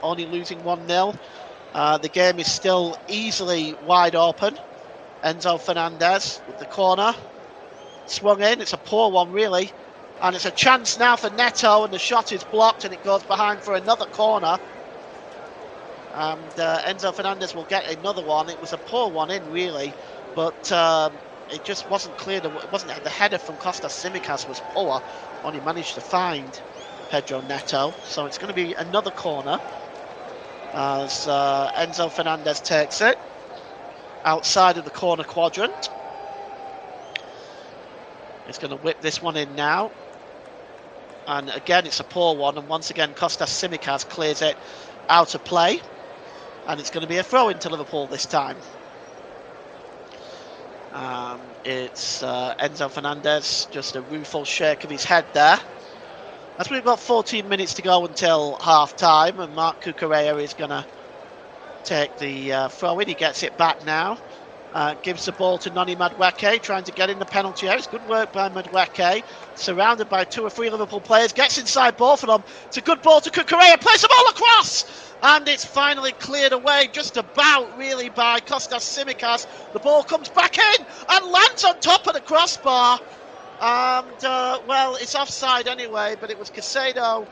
only losing 1-0. The game is still easily wide open. Enzo Fernandez with the corner, swung in. It's a poor one, really, and it's a chance now for Neto, and the shot is blocked, and it goes behind for another corner. And Enzo Fernandez will get another one. It was a poor one in, really, but it just wasn't clear. It wasn't the header from Kostas Tsimikas was poor. Only managed to find Pedro Neto. So it's going to be another corner as Enzo Fernandez takes it outside of the corner quadrant. He's going to whip this one in now. And again, it's a poor one. And once again, Kostas Tsimikas clears it out of play. And it's going to be a throw into Liverpool this time. It's Enzo Fernandez, just a rueful shake of his head there. As we've got 14 minutes to go until half-time, and Mark Cucurella is going to take the throw-in. He gets it back now. Gives the ball to Noni Madueke, trying to get in the penalty area. It's good work by Madueke, surrounded by 2 or 3 Liverpool players. Gets inside both of them. It's a good ball to Cucurella, plays the ball across! And it's finally cleared away, just about, really, by Kostas Tsimikas. The ball comes back in and lands on top of the crossbar. And, well, it's offside anyway, but it was Caicedo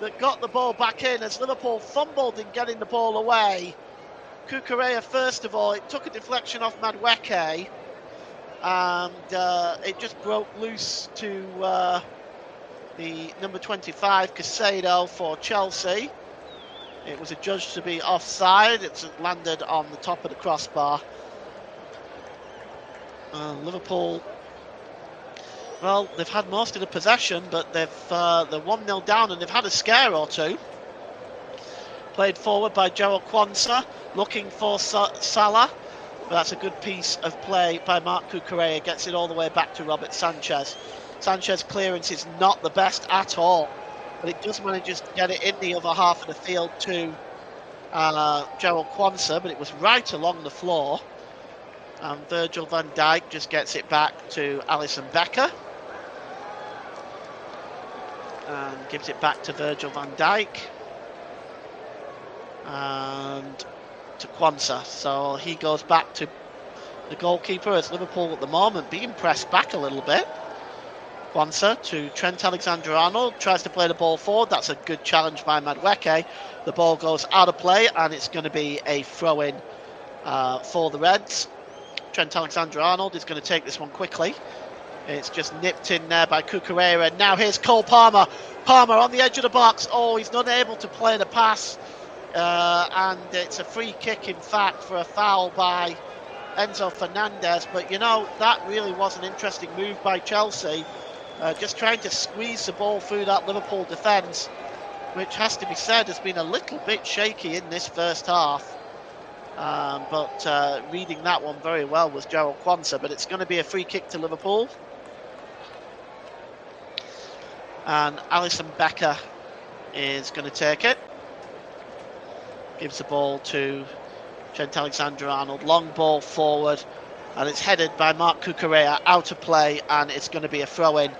that got the ball back in as Liverpool fumbled in getting the ball away. Cucurella, first of all, it took a deflection off Madueke, and it just broke loose to the number 25, Caicedo, for Chelsea. It was adjudged to be offside. It's landed on the top of the crossbar. Liverpool, well, they've had most of the possession, but they're 1-0 down, and they've had a scare or two. Played forward by Jarrell Quansah, looking for Salah. But that's a good piece of play by Mark Cucurella. Gets it all the way back to Robert Sanchez. Sanchez's clearance is not the best at all, but it just manages to get it in the other half of the field to Jarrell Quansah, but it was right along the floor. And Virgil van Dijk just gets it back to Alisson Becker. And gives it back to Virgil van Dijk. And to Quansah. So he goes back to the goalkeeper, as Liverpool at the moment being pressed back a little bit. Quansah to Trent Alexander-Arnold, tries to play the ball forward. That's a good challenge by Madueke. The ball goes out of play and it's going to be a throw-in for the Reds. Trent Alexander-Arnold is going to take this one quickly. It's just nipped in there by Cucurella. Now here's Cole Palmer. Palmer on the edge of the box. Oh, he's not able to play the pass. And it's a free kick, in fact, for a foul by Enzo Fernandez. But, you know, that really was an interesting move by Chelsea. Just trying to squeeze the ball through that Liverpool defence, which has to be said has been a little bit shaky in this first half. But reading that one very well was Gerald Quansah. But it's going to be a free kick to Liverpool. And Alisson Becker is going to take it. Gives the ball to Trent Alexander-Arnold. Long ball forward. And it's headed by Marc Cucurella out of play. And it's going to be a throw-in,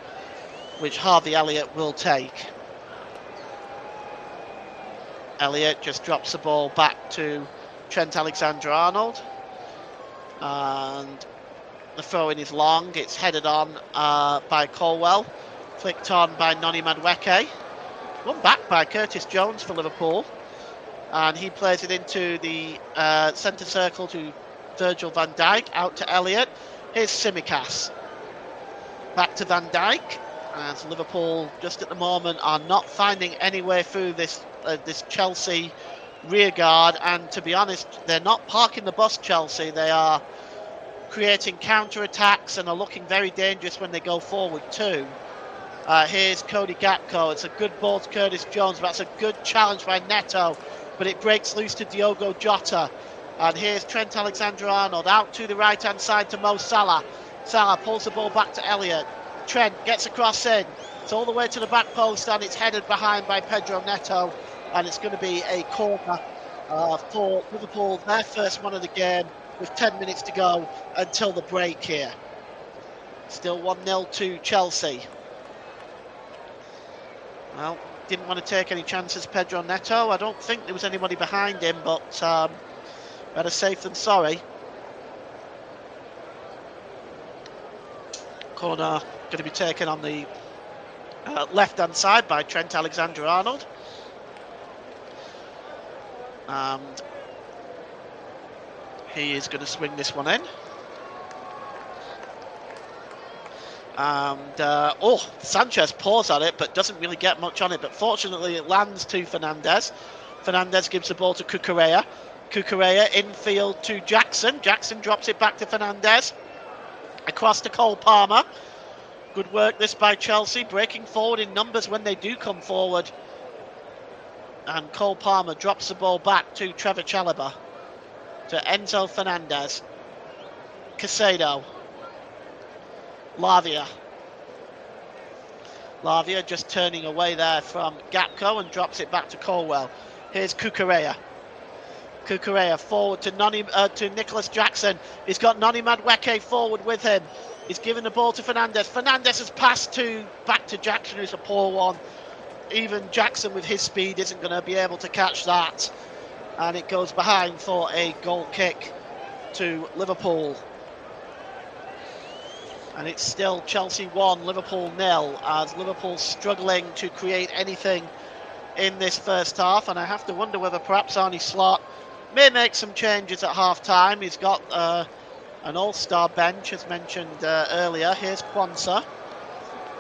which Harvey Elliott will take. Elliott just drops the ball back to Trent Alexander-Arnold. And the throw-in is long. It's headed on by Colwell. Flicked on by Noni Madueke. Won back by Curtis Jones for Liverpool. And he plays it into the centre circle to Virgil van Dijk. Out to Elliott. Here's Tsimikas. Back to Van Dijk. As Liverpool just at the moment are not finding any way through this Chelsea rear guard. And to be honest, they're not parking the bus, Chelsea. They are creating counter-attacks and are looking very dangerous when they go forward too. Here's Cody Gakpo. It's a good ball to Curtis Jones, but that's a good challenge by Neto. But it breaks loose to Diogo Jota. And here's Trent Alexander-Arnold out to the right-hand side to Mo Salah. Salah pulls the ball back to Elliott. Trent gets across in. It's all the way to the back post and it's headed behind by Pedro Neto. And it's going to be a corner for Liverpool, their first one of the game, with 10 minutes to go until the break here. Still 1-0 to Chelsea. Well, didn't want to take any chances, Pedro Neto. I don't think there was anybody behind him, but better safe than sorry. Corner going to be taken on the left-hand side by Trent Alexander-Arnold. And he is going to swing this one in. And Sanchez paws at it but doesn't really get much on it, but fortunately it lands to Fernandez. Fernandez gives the ball to Cucurella. Cucurella infield to Jackson. Jackson drops it back to Fernandez. Across to Cole Palmer. Good work this by Chelsea, breaking forward in numbers when they do come forward. And Cole Palmer drops the ball back to Trevor Chalobah. To Enzo Fernandez. Caicedo. Lavia just turning away there from Gakpo and drops it back to Colwell. Here's Cucurella. Cucurella forward to Nicholas Jackson. He's got Noni Madueke forward with him. He's given the ball to Fernandez. Fernandez has passed back to Jackson, who's a poor one. Even Jackson with his speed isn't going to be able to catch that. And it goes behind for a goal kick to Liverpool. And it's still Chelsea 1, Liverpool 0, as Liverpool struggling to create anything in this first half. And I have to wonder whether perhaps Arne Slot may make some changes at half-time. He's got an all-star bench, as mentioned earlier. Here's Quansah.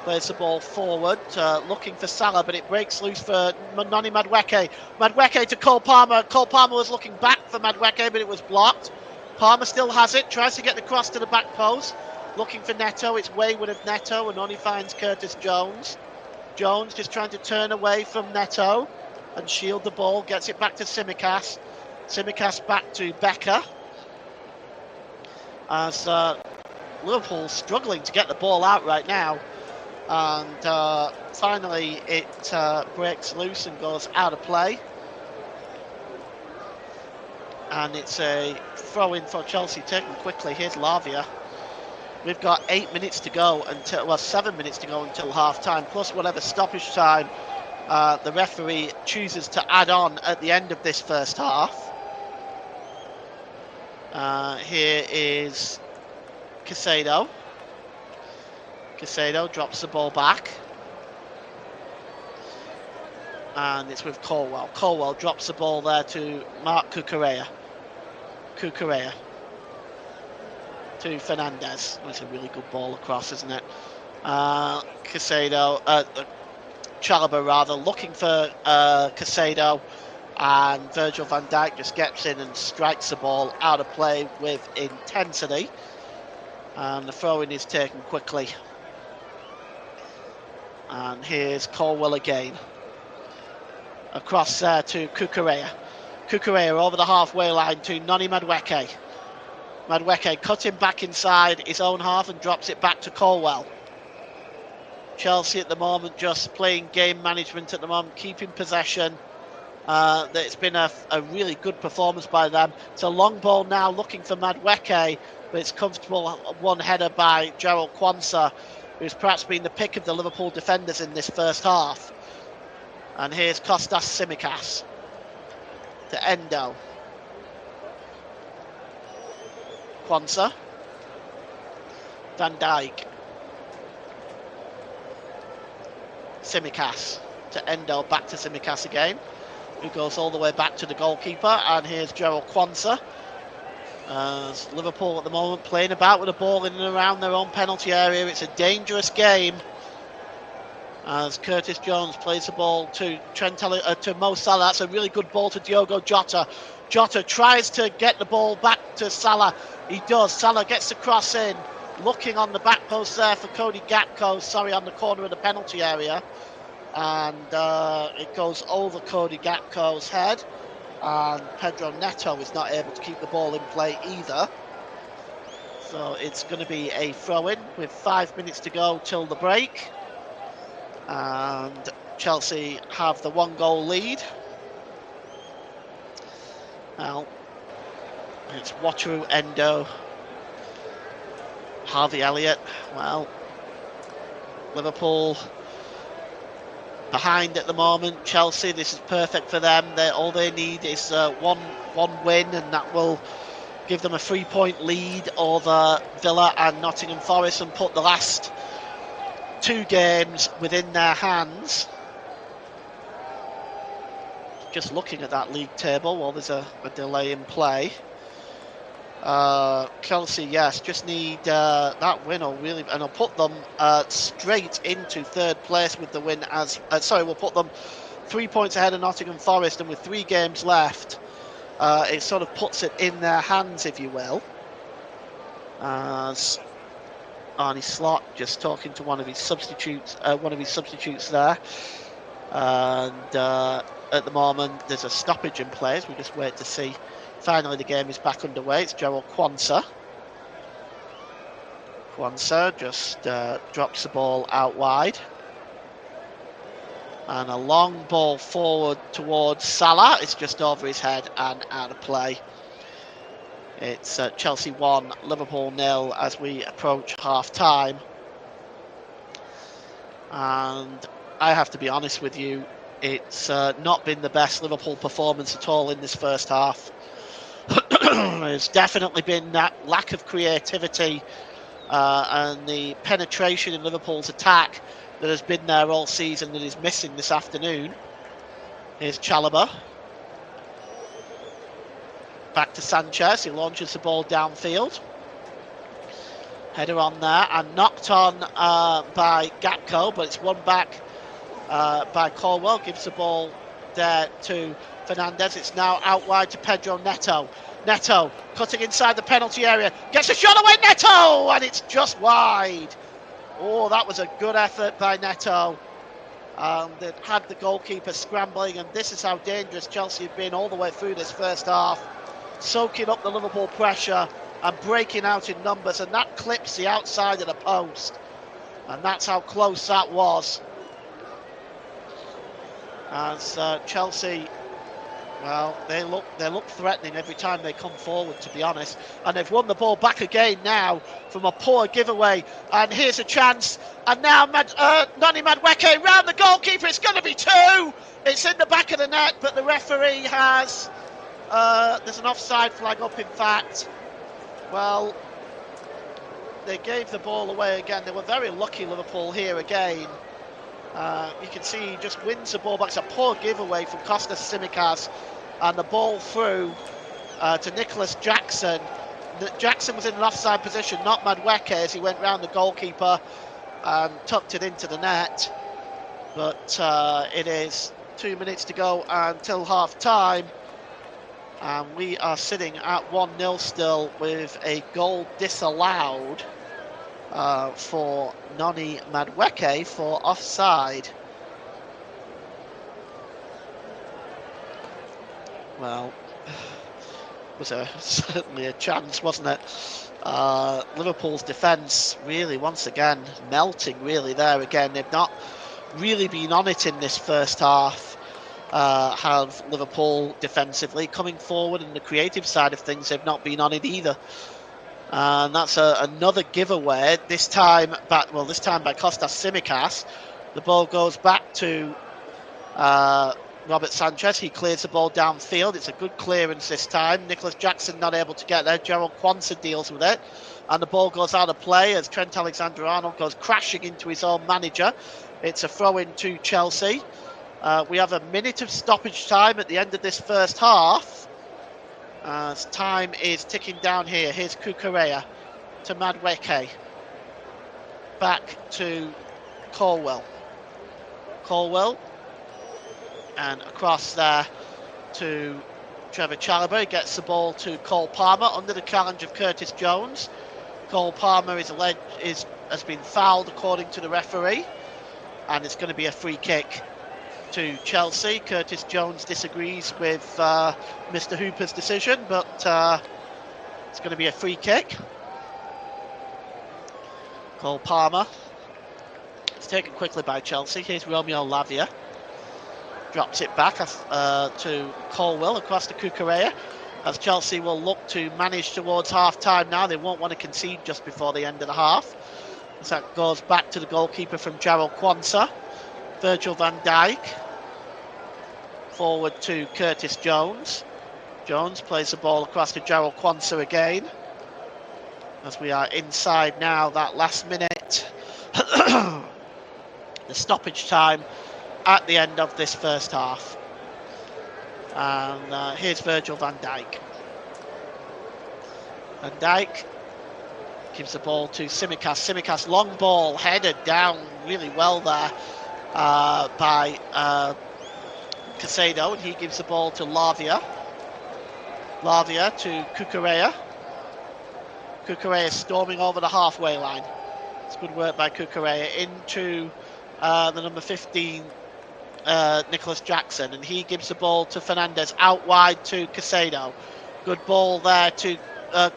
Plays the ball forward, looking for Salah, but it breaks loose for Noni Madueke. Madueke to Cole Palmer. Cole Palmer was looking back for Madueke, but it was blocked. Palmer still has it, tries to get the cross to the back post. Looking for Neto, it's wayward of Neto and only finds Curtis Jones. Jones just trying to turn away from Neto and shield the ball, gets it back to Tsimikas. Tsimikas back to Becker. As Liverpool struggling to get the ball out right now. And finally it breaks loose and goes out of play. And it's a throw-in for Chelsea, taken quickly. Here's Lavia. We've got 8 minutes to go until, well, 7 minutes to go until half-time, plus whatever stoppage time the referee chooses to add on at the end of this first half. Here is Caicedo. Caicedo drops the ball back. And it's with Colwell. Colwell drops the ball there to Mark Cucurella. Cucurella to Fernandez. Oh, it's a really good ball across, isn't it? Caicedo, Chalobah rather, looking for Caicedo, and Virgil van Dijk just gets in and strikes the ball out of play with intensity. And the throw-in is taken quickly. And here's Colwell again. Across there to Cucurella. Cucurella over the halfway line to Noni Madueke. Madueke cutting back inside his own half and drops it back to Colwell. Chelsea at the moment just playing game management at the moment, keeping possession. It's been a really good performance by them. It's a long ball now looking for Madueke, but it's comfortable one header by Gerald Quansah, who's perhaps been the pick of the Liverpool defenders in this first half. And here's Kostas Tsimikas to Endo. Quansah. Van Dijk. Tsimikas to Endo, back to Tsimikas again, who goes all the way back to the goalkeeper. And here's Gerald Quansah. As Liverpool at the moment playing about with the ball in and around their own penalty area. It's a dangerous game. As Curtis Jones plays the ball to to Mo Salah. That's a really good ball to Diogo Jota. Jota tries to get the ball back to Salah. He does. Salah gets the cross in. Looking on the back post there for Cody Gakpo. On the corner of the penalty area. And it goes over Cody Gakpo's head. And Pedro Neto is not able to keep the ball in play either. So it's going to be a throw-in with 5 minutes to go till the break. And Chelsea have the 1-goal lead. Now, it's Wataru Endo, Harvey Elliott. Well, Liverpool behind at the moment. Chelsea, this is perfect for them. All they need is one win, and that will give them a 3-point lead over Villa and Nottingham Forest and put the last 2 games within their hands. Just looking at that league table while there's a delay in play. Chelsea, yes, just need that win, or really, and I'll put them straight into 3rd place with the win. We'll put them 3 points ahead of Nottingham Forest, and with 3 games left, it sort of puts it in their hands, if you will. As Arnie Slot just talking to one of his substitutes there, and at the moment there's a stoppage in play as we just wait to see. Finally the game is back underway. It's Gerald Quansah. Quansah just drops the ball out wide, and a long ball forward towards Salah. It's just over his head and out of play. It's Chelsea 1, Liverpool 0 as we approach half-time. And I have to be honest with you, it's not been the best Liverpool performance at all in this first half. There's definitely been that lack of creativity and the penetration in Liverpool's attack that has been there all season that is missing this afternoon. Here's Chalobah. Back to Sanchez, he launches the ball downfield. Header on there and knocked on by Gakpo, but it's won back by Colwell. Gives the ball there to Fernandez. It's now out wide to Pedro Neto. Neto cutting inside the penalty area. Gets a shot away, Neto! And it's just wide. Oh, that was a good effort by Neto. That had the goalkeeper scrambling, and this is how dangerous Chelsea have been all the way through this first half. Soaking up the Liverpool pressure and breaking out in numbers, and that clips the outside of the post. And that's how close that was. As Chelsea Well, they look threatening every time they come forward, to be honest. And they've won the ball back again now from a poor giveaway. And here's a chance. And now Noni Madueke round the goalkeeper. It's going to be 2. It's in the back of the net, but the referee has... there's an offside flag up, in fact. Well, they gave the ball away again. They were very lucky, Liverpool, here again. You can see he just wins the ball back. It's a poor giveaway from Kostas Tsimikas, and the ball through to Nicholas Jackson. Jackson was in an offside position, not Madueke, as he went round the goalkeeper and tucked it into the net. But it is 2 minutes to go until half time, and we are sitting at 1-0 still, with a goal disallowed for Noni Madueke for offside. Well, it was certainly a chance, wasn't it? Liverpool's defence really, once again, melting really there again. They've not really been on it in this first half. Have Liverpool defensively coming forward, and the creative side of things, they've not been on it either. And that's another giveaway, this time by Kostas Tsimikas. The ball goes back to Robert Sanchez. He clears the ball downfield. It's a good clearance this time. Nicholas Jackson not able to get there. Gerald Quansah deals with it. And the ball goes out of play as Trent Alexander-Arnold goes crashing into his own manager. It's a throw-in to Chelsea. We have a minute of stoppage time at the end of this first half. As time is ticking down here. Here's Cucurella to Madueke. Back to Colwell. And across there to Trevor Chalobah. He gets the ball to Cole Palmer under the challenge of Curtis Jones. Cole Palmer has been fouled according to the referee, and it's going to be a free kick to Chelsea. Curtis Jones disagrees with Mr. Hooper's decision, but it's going to be a free kick. Cole Palmer. It's taken quickly by Chelsea. Here's Romeo Lavia. Drops it back to Colwell across to Cucurella, as Chelsea will look to manage towards half-time now. They won't want to concede just before the end of the half. As that goes back to the goalkeeper from Gerald Quansah. Virgil van Dijk. Forward to Curtis Jones. Jones plays the ball across to Gerald Quansah again. As we are inside now, that last minute. The stoppage time at the end of this first half. And here's Virgil van Dijk. Van Dijk gives the ball to Tsimikas. Tsimikas, long ball, headed down really well there by Caicedo, and he gives the ball to Lavia. Lavia to Cucurella. Cucurella storming over the halfway line. It's good work by Cucurella into the number 15, Nicholas Jackson, and he gives the ball to Fernandez out wide to Caicedo. Good ball there to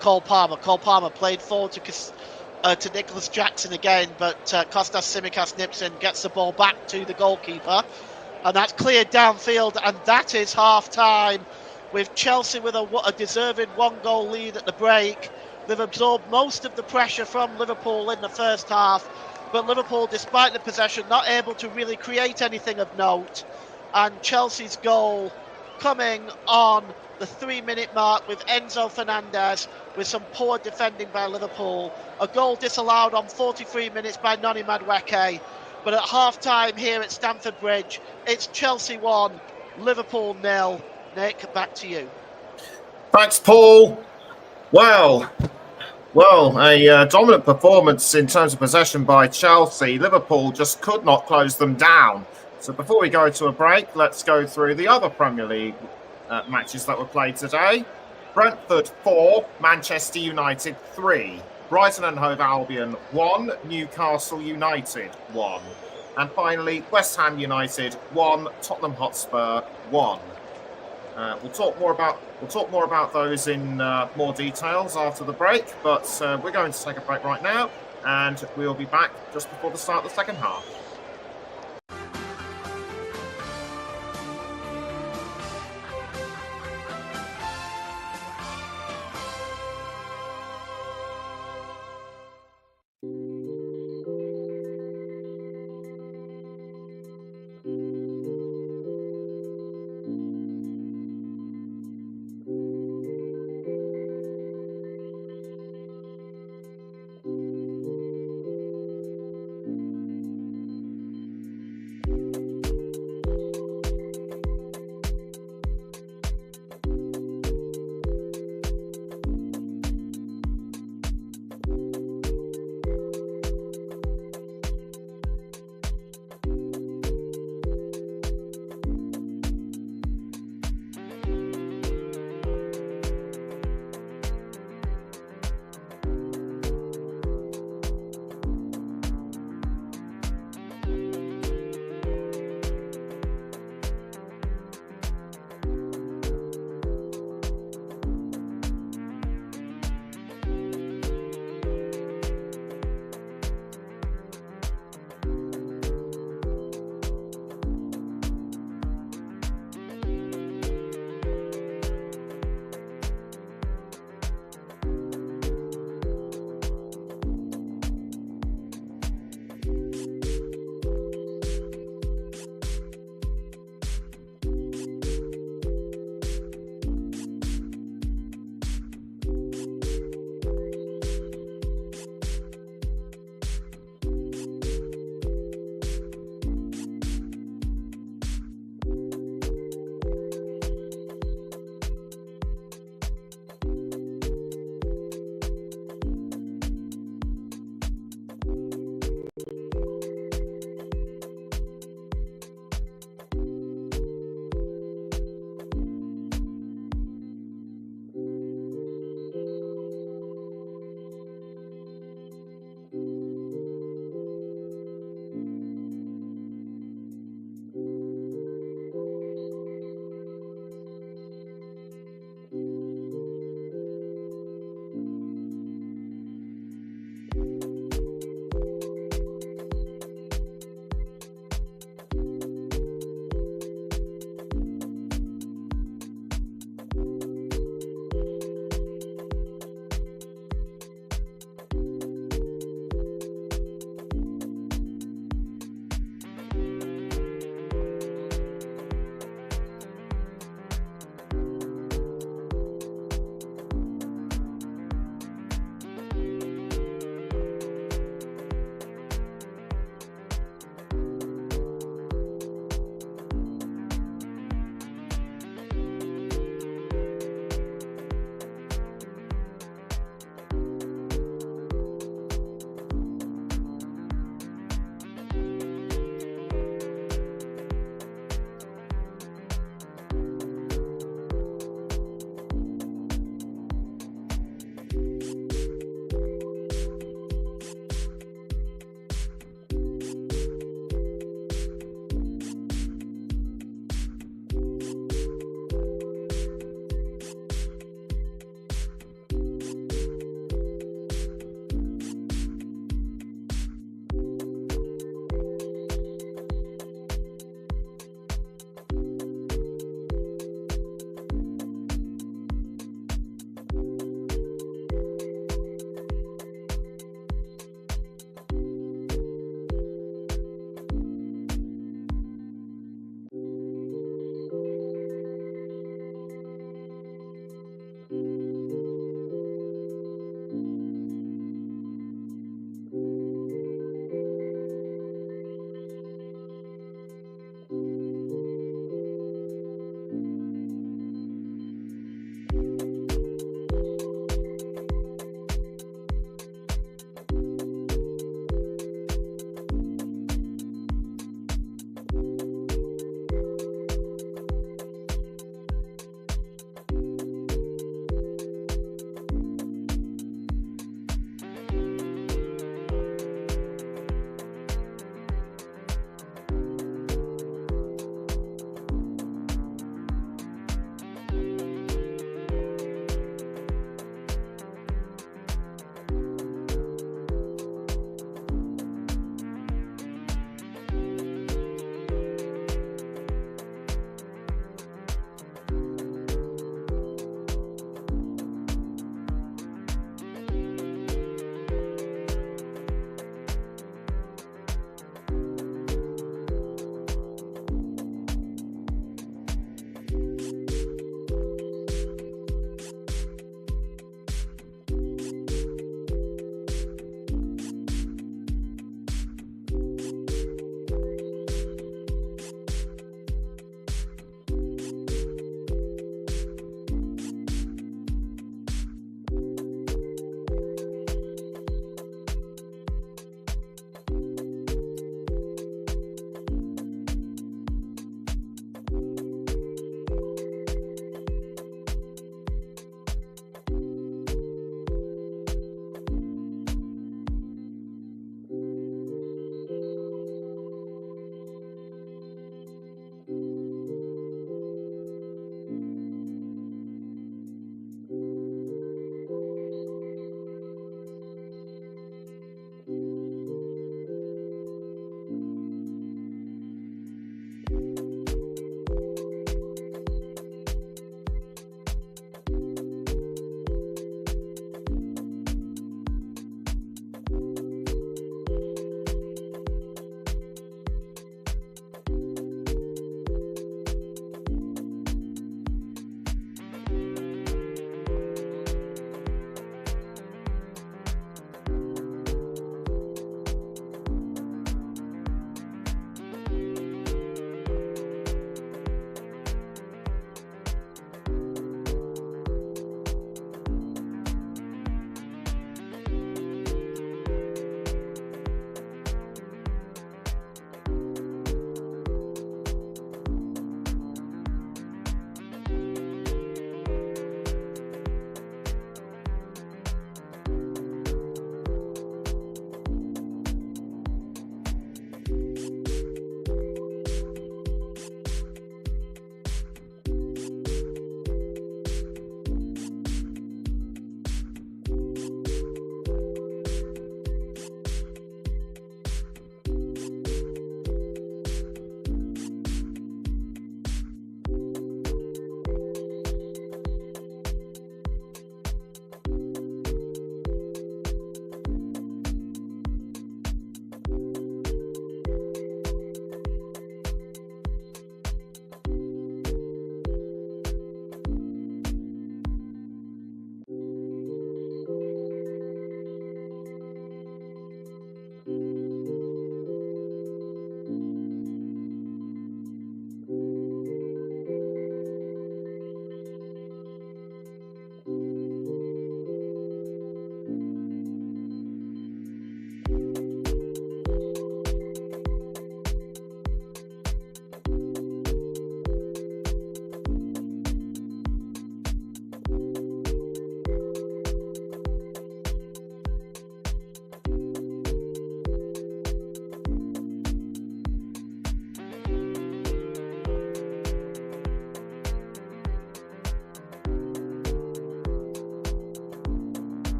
Cole Palmer. Cole Palmer played forward to Nicholas Jackson again, but Kostas Tsimikas nips in, gets the ball back to the goalkeeper, and that's cleared downfield, and that is half-time, with Chelsea with a deserved one-goal lead at the break. They've absorbed most of the pressure from Liverpool in the first half, but Liverpool, despite the possession, not able to really create anything of note. And Chelsea's goal coming on the 3-minute mark with Enzo Fernandez, with some poor defending by Liverpool. A goal disallowed on 43 minutes by Noni Madueke. But at half-time here at Stamford Bridge, it's Chelsea 1, Liverpool 0. Nick, back to you. Thanks, Paul. Well, a dominant performance in terms of possession by Chelsea. Liverpool just could not close them down. So before we go to a break, let's go through the other Premier League matches that were played today. Brentford 4, Manchester United 3. Brighton and Hove Albion 1, Newcastle United 1. And finally, West Ham United 1, Tottenham Hotspur 1. We'll talk more about those in more details after the break, but we're going to take a break right now, and we'll be back just before the start of the second half.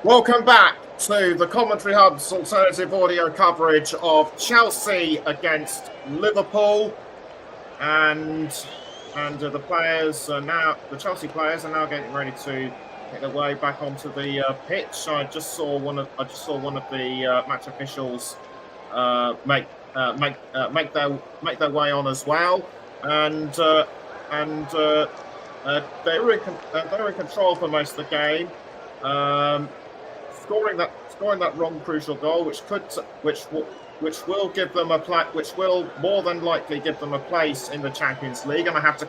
Welcome back to the Commentary Hub's alternative audio coverage of Chelsea against Liverpool, and the Chelsea players are now getting ready to make their way back onto the pitch. I just saw one of the match officials make their way on as well, and they were in control for most of the game. Scoring that wrong crucial goal, which will more than likely give them a place in the Champions League. And I have to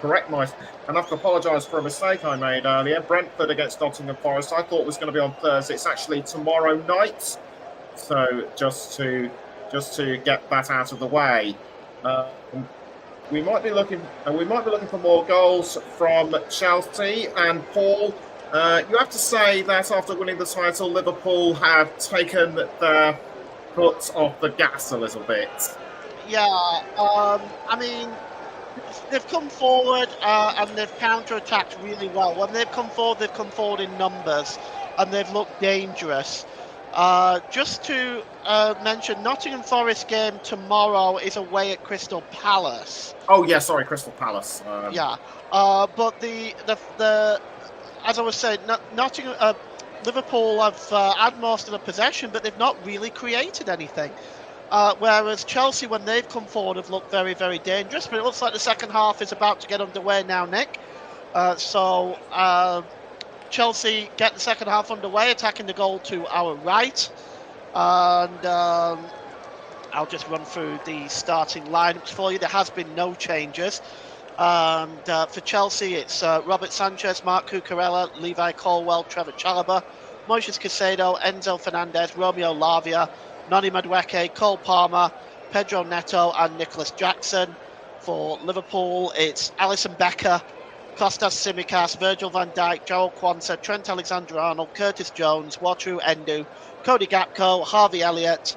apologise for a mistake I made earlier. Brentford against Nottingham Forest, I thought was going to be on Thursday. It's actually tomorrow night. So just to get that out of the way, we might be looking for more goals from Chelsea. And Paul, you have to say that after winning the title, Liverpool have taken their foot off the gas a little bit. Yeah, I mean, they've come forward and they've counter-attacked really well. When they've come forward in numbers and they've looked dangerous. Just to mention, Nottingham Forest game tomorrow is away at Crystal Palace. Oh yeah, sorry, Crystal Palace. But the as I was saying, Liverpool have had most of the possession, but they've not really created anything. Whereas Chelsea, when they've come forward, have looked very, very dangerous. But it looks like the second half is about to get underway now, Nick. So Chelsea get the second half underway, attacking the goal to our right. And I'll just run through the starting lineups for you. There has been no changes. And for Chelsea, it's Robert Sanchez, Marc Cucurella, Levi Colwill, Trevor Chalobah, Moises Caicedo, Enzo Fernandez, Romeo Lavia, Noni Madueke, Cole Palmer, Pedro Neto and Nicholas Jackson. For Liverpool, it's Alisson Becker, Kostas Tsimikas, Virgil van Dijk, Joel Quansah, Trent Alexander-Arnold, Curtis Jones, Wataru Endo, Cody Gakpo, Harvey Elliott,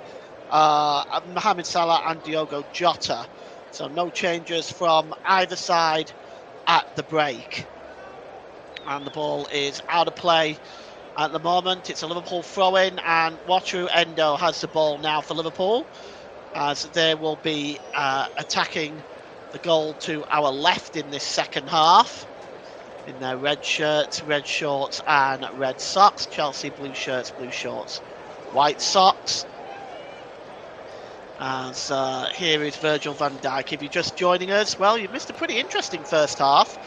Mohamed Salah and Diogo Jota. So no changes from either side at the break. And the ball is out of play at the moment. It's a Liverpool throw-in, and Wataru Endo has the ball now for Liverpool, as they will be attacking the goal to our left in this second half. In their red shirts, red shorts and red socks. Chelsea blue shirts, blue shorts, white socks. As here is Virgil van Dijk. If you're just joining us, well, you missed a pretty interesting first half.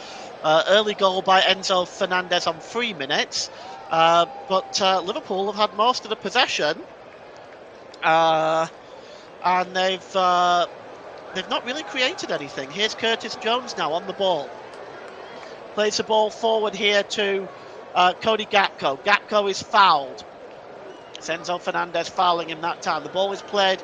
Early goal by Enzo Fernandez on 3 minutes. But Liverpool have had most of the possession. And they've not really created anything. Here's Curtis Jones now on the ball. Plays the ball forward here to Cody Gakpo. Gakpo is fouled. It's Enzo Fernandez fouling him that time. The ball is played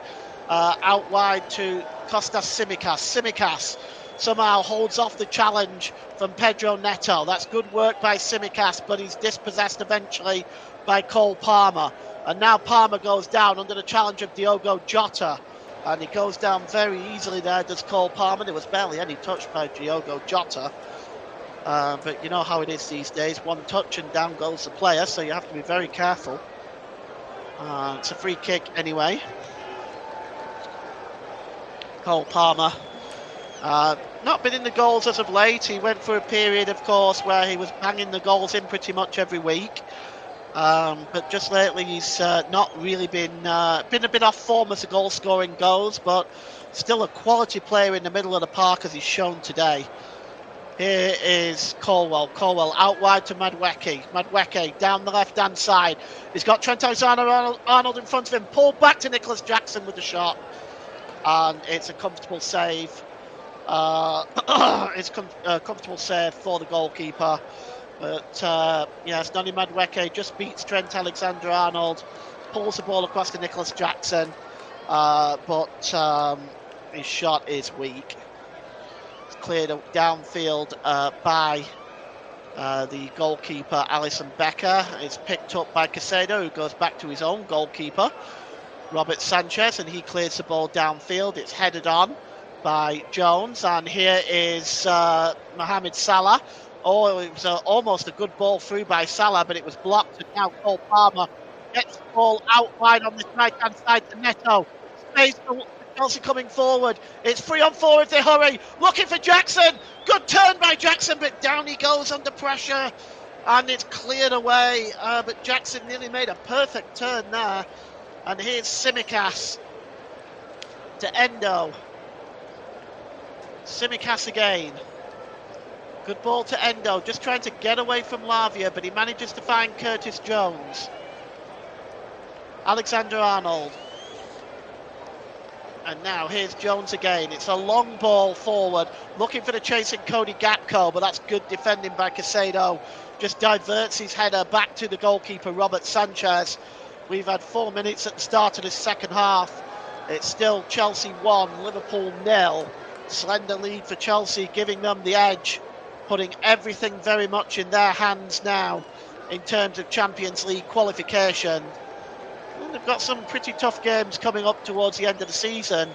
out wide to Kostas Tsimikas. Tsimikas somehow holds off the challenge from Pedro Neto. That's good work by Tsimikas, but he's dispossessed eventually by Cole Palmer. And now Palmer goes down under the challenge of Diogo Jota. And he goes down very easily there, does Cole Palmer. There was barely any touch by Diogo Jota. But you know how it is these days. One touch and down goes the player, so you have to be very careful. It's a free kick anyway. Cole Palmer. Not been in the goals as of late. He went through a period, of course, where he was banging the goals in pretty much every week. But just lately, he's not really been a bit off form as the goal scoring goes, but still a quality player in the middle of the park, as he's shown today. Here is Colwill. Colwill out wide to Madueke. Madueke down the left-hand side. He's got Trent Alexander-Arnold in front of him. Pulled back to Nicholas Jackson with the shot. And it's a comfortable save. It's a comfortable save for the goalkeeper. But yes, Noni Madueke just beats Trent Alexander-Arnold. Pulls the ball across to Nicholas Jackson. But his shot is weak. Cleared downfield by the goalkeeper Alisson Becker. It's picked up by Caicedo, who goes back to his own goalkeeper, Robert Sanchez, and he clears the ball downfield. It's headed on by Jones, and here is Mohamed Salah. Oh, it was almost a good ball through by Salah, but it was blocked, and now Cole Palmer gets the ball out wide on this right-hand side to Neto. Space for Chelsea coming forward. It's 3-on-4 if they hurry. Looking for Jackson. Good turn by Jackson, but down he goes under pressure. And it's cleared away. But Jackson nearly made a perfect turn there. And here's Tsimikas to Endo. Tsimikas again. Good ball to Endo, just trying to get away from Lavia, but he manages to find Curtis Jones. Alexander-Arnold. And now here's Jones again. It's a long ball forward, looking for the chasing Cody Gakpo, but that's good defending by Casado. Just diverts his header back to the goalkeeper, Robert Sanchez. We've had 4 minutes at the start of this second half. It's still Chelsea 1, Liverpool 0. Slender lead for Chelsea, giving them the edge, putting everything very much in their hands now in terms of Champions League qualification. And they've got some pretty tough games coming up towards the end of the season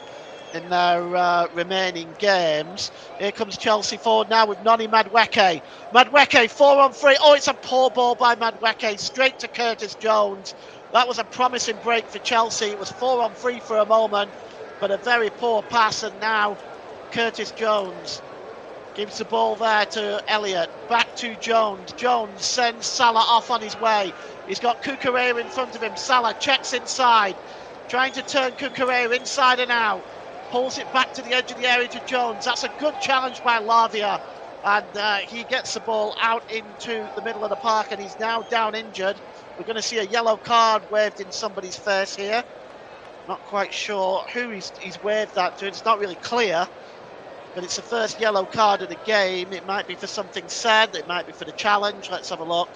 in their remaining games. Here comes Chelsea forward now with Noni Madueke. Madueke 4-on-3. Oh, it's a poor ball by Madueke, straight to Curtis Jones. That was a promising break for Chelsea. It was 4-on-3 for a moment, but a very poor pass, and now Curtis Jones gives the ball there to Elliott. Back to Jones. Jones sends Salah off on his way. He's got Cucurella in front of him. Salah checks inside, trying to turn Cucurella inside and out. Pulls it back to the edge of the area to Jones. That's a good challenge by Lavia. And he gets the ball out into the middle of the park, and he's now down injured. We're going to see a yellow card waved in somebody's face here. Not quite sure who he's waved that to. It's not really clear. But it's the first yellow card of the game. It might be for something said. It might be for the challenge. Let's have a look.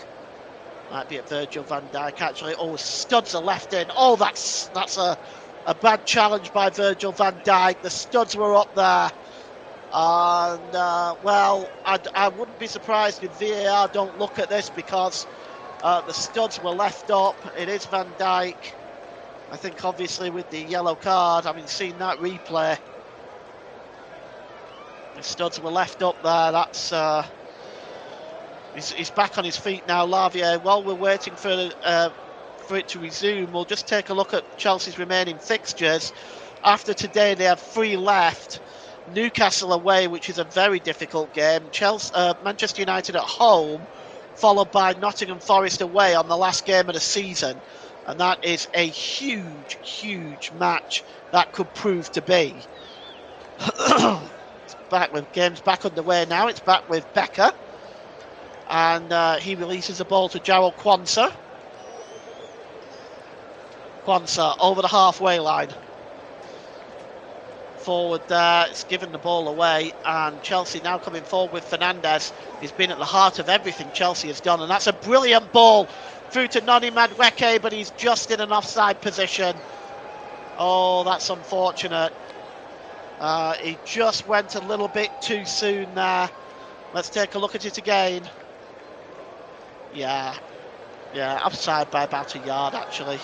Might be at Virgil van Dijk, actually. Oh, studs are left in. Oh, that's a bad challenge by Virgil van Dijk. The studs were up there. And, well, I wouldn't be surprised if VAR don't look at this, because the studs were left up. It is Van Dijk. I think, obviously, with the yellow card, having seen that replay, the studs were left up there. That's he's back on his feet now, Lavia. While we're waiting for it to resume, we'll just take a look at Chelsea's remaining fixtures. After today, they have 3 left. Newcastle away, which is a very difficult game. Manchester United at home, followed by Nottingham Forest away on the last game of the season. And that is a huge, huge match that could prove to be. Back with games back underway now. It's back with Becker, and he releases the ball to Jarrell Quansah. Quansah over the halfway line. Forward there, it's given the ball away, and Chelsea now coming forward with Fernandes. He's been at the heart of everything Chelsea has done, and that's a brilliant ball through to Noni Madueke, but he's just in an offside position. Oh, that's unfortunate. He just went a little bit too soon there. Let's take a look at it again. Yeah, offside by about a yard, actually.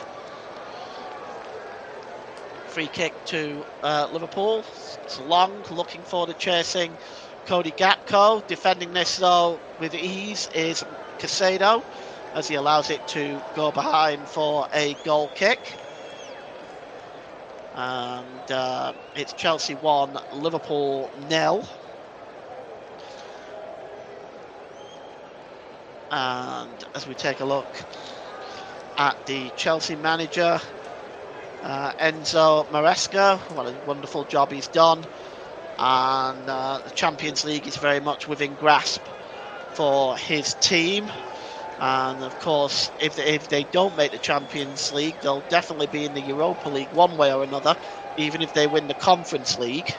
Free kick to Liverpool. It's long, looking for the chasing Cody Gakpo. Defending this, though, with ease is Casado, as he allows it to go behind for a goal kick. And it's Chelsea 1, Liverpool 0. And as we take a look at the Chelsea manager, Enzo Maresca, what a wonderful job he's done. And the Champions League is very much within grasp for his team. And of course, if they don't make the Champions League, they'll definitely be in the Europa League one way or another, even if they win the Conference League.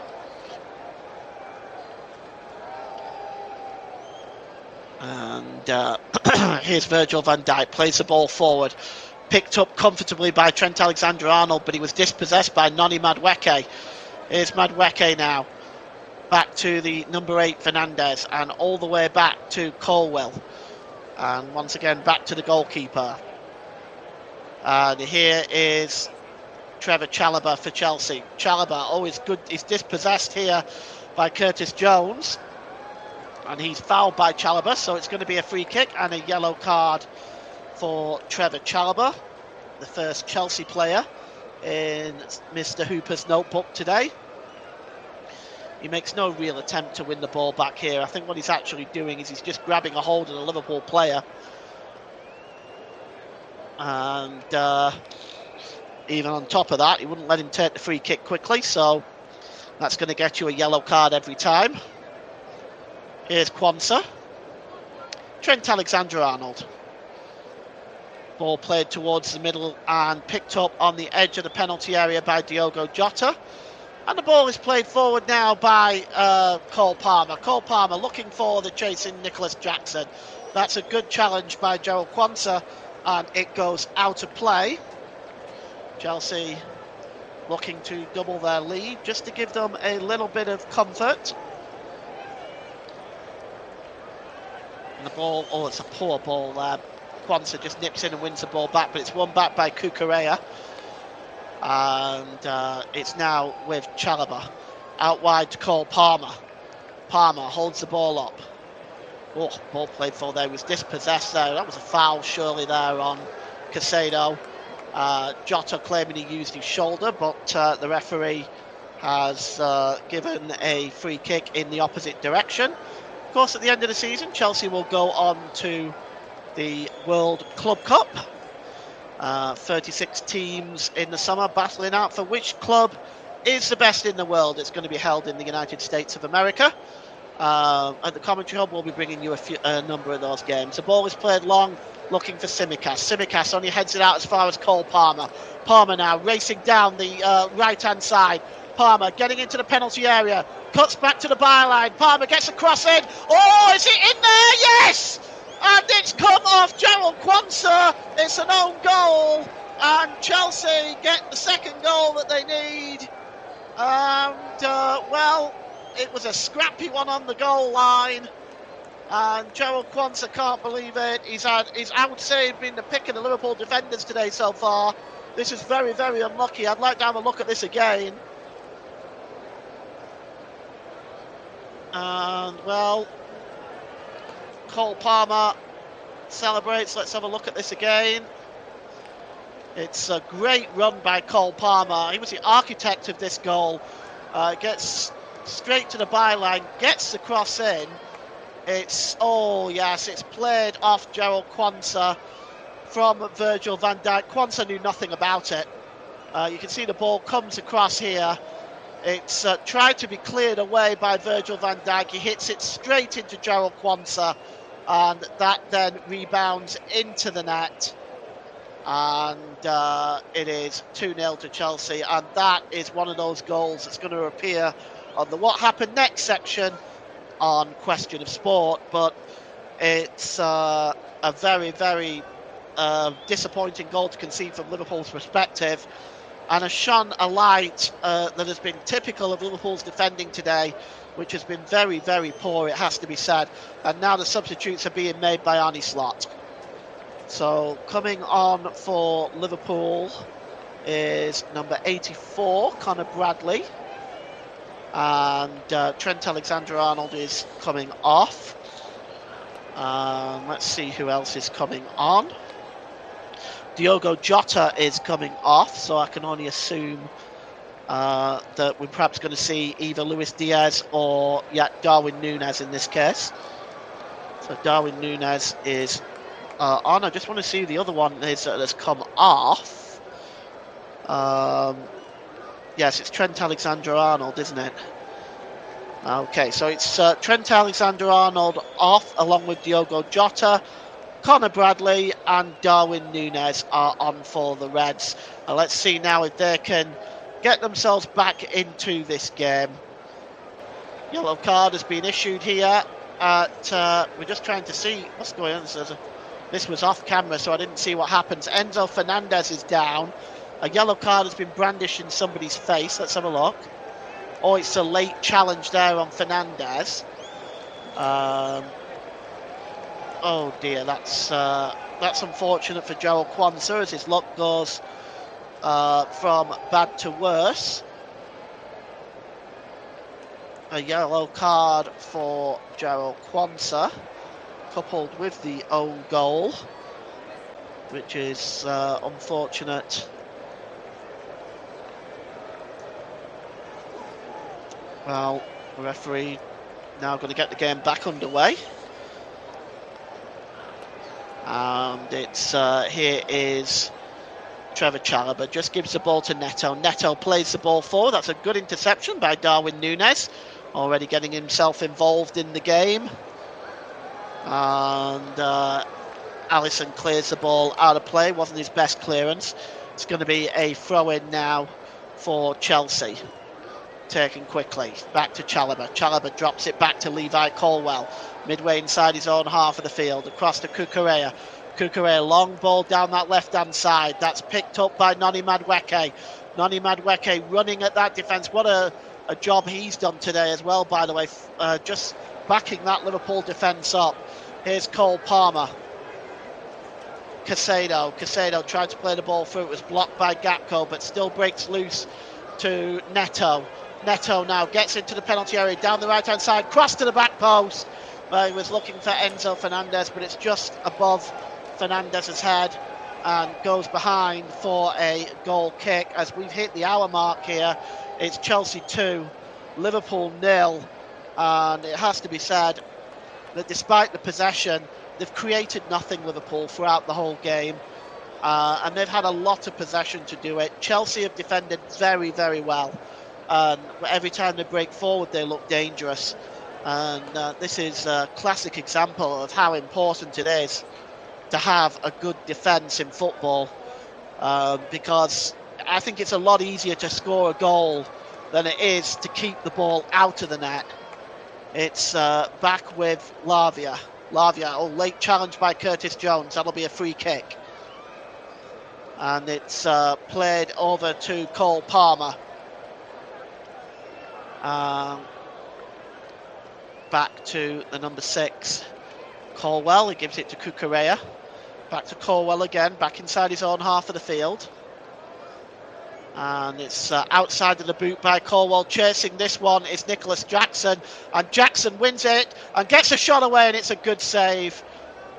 And here's Virgil van Dijk, plays the ball forward, picked up comfortably by Trent Alexander-Arnold, but he was dispossessed by Noni Madueke. Here's Madueke now, back to the number 8 Fernandes, and all the way back to Colwell. And once again, back to the goalkeeper. And here is Trevor Chalobah for Chelsea. Chalobah, oh, he's good. He's dispossessed here by Curtis Jones. And he's fouled by Chalobah, so it's going to be a free kick and a yellow card for Trevor Chalobah. the first Chelsea player in Mr. Hooper's notebook today. He makes no real attempt to win the ball back here. I think what he's actually doing is he's just grabbing a hold of the Liverpool player. And even on top of that, he wouldn't let him take the free kick quickly, so that's going to get you a yellow card every time. Here's Quansah. Trent Alexander-Arnold. Ball played towards the middle and picked up on the edge of the penalty area by Diogo Jota. And the ball is played forward now by Cole Palmer. Cole Palmer looking for the chasing Nicholas Jackson. That's a good challenge by Gerald Quansah, and it goes out of play. Chelsea looking to double their lead just to give them a little bit of comfort. And the ball, oh, it's a poor ball there. Quansah just nips in and wins the ball back, but it's won back by Cucurella. And it's now with Chalobah. Out wide to Cole Palmer. Palmer holds the ball up. Oh, ball played for there, was dispossessed there. That was a foul surely there on Caicedo. Jota claiming he used his shoulder, but the referee has given a free kick in the opposite direction. Of course, at the end of the season, Chelsea will go on to the World Club Cup. 36 teams in the summer battling out for which club is the best in the world. It's going to be held in the United States of America. At the commentary hub, we'll be bringing you a number of those games. The ball is played long, looking for Tsimikas. Tsimikas only heads it out as far as Cole Palmer. Palmer now racing down the right-hand side. Palmer getting into the penalty area. Cuts back to the byline. Palmer gets a cross in. Oh, is it in there? Yes! And it's come off Gerald Quansah. It's an own goal. And Chelsea get the second goal that they need. And, well, it was a scrappy one on the goal line. And Gerald Quansah can't believe it. I would say, been the pick of the Liverpool defenders today so far. This is very, very unlucky. I'd like to have a look at this again. And, well, Cole Palmer celebrates. Let's have a look at this again. It's a great run by Cole Palmer. He was the architect of this goal. Gets straight to the byline, gets the cross in. It's, oh yes, it's played off Gerald Quansah from Virgil van Dijk. Quansah knew nothing about it. You can see the ball comes across here. It's tried to be cleared away by Virgil van Dijk. He hits it straight into Gerald Quansah, and that then rebounds into the net. And it is 2-0 to Chelsea, and that is one of those goals that's going to appear on the What Happened Next section on Question of Sport. But it's a very, very disappointing goal to concede from Liverpool's perspective, and has shone a light that has been typical of Liverpool's defending today, which has been very, very poor, it has to be said. And now the substitutes are being made by Arne Slot. So coming on for Liverpool is number 84, Conor Bradley. And Trent Alexander-Arnold is coming off. Let's see who else is coming on. Diogo Jota is coming off, so I can only assume that we're perhaps going to see either Luis Diaz or Darwin Núñez in this case. So Darwin Núñez is on. I just want to see who the other one is that has come off. Yes, it's Trent Alexander-Arnold, isn't it? Okay, so it's Trent Alexander-Arnold off, along with Diogo Jota. Conor Bradley and Darwin Núñez are on for the Reds. Let's see now if they can get themselves back into this game. Yellow card has been issued here. We're just trying to see what's going on. This was off camera, so I didn't see what happens. Enzo Fernandez is down. A yellow card has been brandished in somebody's face. Let's have a look. Oh, it's a late challenge there on Fernandez. Oh dear, that's unfortunate for Gerald Quansah as his luck goes from bad to worse. A yellow card for Gerald Quansah, coupled with the own goal. which is unfortunate. Well, the referee now going to get the game back underway. And it's here is Trevor Chalobah, just gives the ball to Neto. Neto plays the ball forward. That's a good interception by Darwin Núñez, already getting himself involved in the game. And Alisson clears the ball out of play. Wasn't his best clearance. It's going to be a throw-in now for Chelsea. Taken quickly. Back to Chalobah. Chalobah drops it back to Levi Colwell. Midway inside his own half of the field. Across to Cucurella. Cucurella, long ball down that left-hand side. That's picked up by Noni Madueke. Noni Madueke running at that defence. What a job he's done today as well, by the way. Just backing that Liverpool defence up. Here's Cole Palmer. Caicedo tried to play the ball through. It was blocked by Gakpo, but still breaks loose to Neto. Neto now gets into the penalty area, down the right-hand side, cross to the back post. Well, he was looking for Enzo Fernandez, but it's just above Fernandez's head and goes behind for a goal kick. As we've hit the hour mark here, it's Chelsea 2, Liverpool 0. And it has to be said that despite the possession, they've created nothing, Liverpool, throughout the whole game. And they've had a lot of possession to do it. Chelsea have defended very, very well. And every time they break forward, they look dangerous. And this is a classic example of how important it is to have a good defence in football. Because I think it's a lot easier to score a goal than it is to keep the ball out of the net. It's back with Lavia. Late challenge by Curtis Jones. That'll be a free kick. And it's played over to Cole Palmer. Back to the number 6, Colwell. He gives it to Cucurella. Back to Colwell again, back inside his own half of the field. And it's outside of the boot by Colwell. Chasing this one is Nicholas Jackson. And Jackson wins it and gets a shot away, and it's a good save.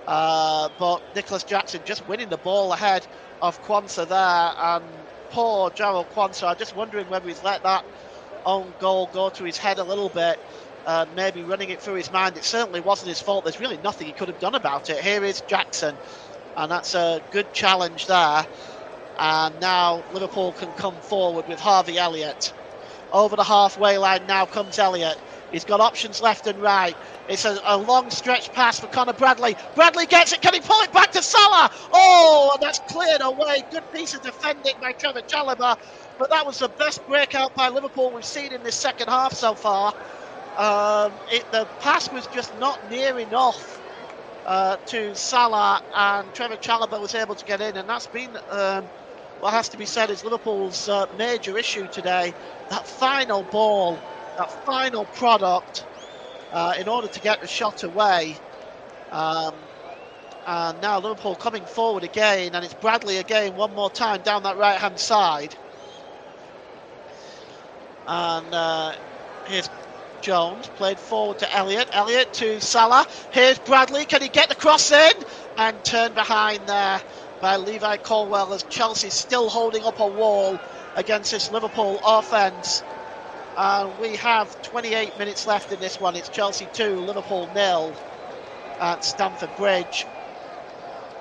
But Nicholas Jackson just winning the ball ahead of Kwanzaa there. And poor Jarrell Kwanzaa, I'm just wondering whether he's let that own goal go to his head a little bit. Maybe running it through his mind. It certainly wasn't his fault. There's really nothing he could have done about it. Here is Jackson. And that's a good challenge there. And now Liverpool can come forward with Harvey Elliott. Over the halfway line now comes Elliott. He's got options left and right. It's a long stretch pass for Conor Bradley. Bradley gets it. Can he pull it back to Salah? Oh, and that's cleared away. Good piece of defending by Trevor Chalobah. But that was the best breakout by Liverpool we've seen in this second half so far. The pass was just not near enough to Salah, and Trevor Chalobah was able to get in. And that's been what has to be said is Liverpool's major issue today. That final ball, that final product, in order to get the shot away. And now Liverpool coming forward again, and it's Bradley again one more time down that right-hand side. And here's Jones, played forward to Elliott. Elliott to Salah. Here's Bradley. Can he get the cross in? And turned behind there by Levi Colwell, as Chelsea still holding up a wall against this Liverpool offence. And we have 28 minutes left in this one. It's Chelsea 2, Liverpool 0 at Stamford Bridge.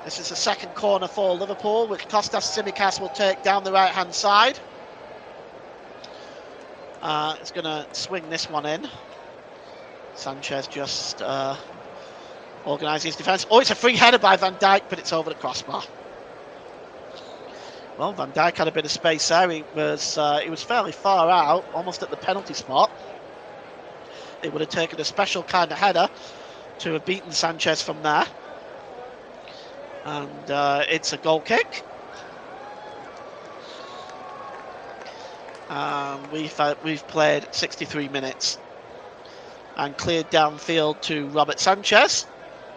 This is the second corner for Liverpool, which Kostas Tsimikas will take down the right-hand side. It's going to swing this one in. Sanchez just organising his defence. Oh, it's a free header by Van Dijk, but it's over the crossbar. Well, Van Dijk had a bit of space there. He was fairly far out, almost at the penalty spot. It would have taken a special kind of header to have beaten Sanchez from there. And it's a goal kick. We've played 63 minutes and cleared downfield to Robert Sanchez.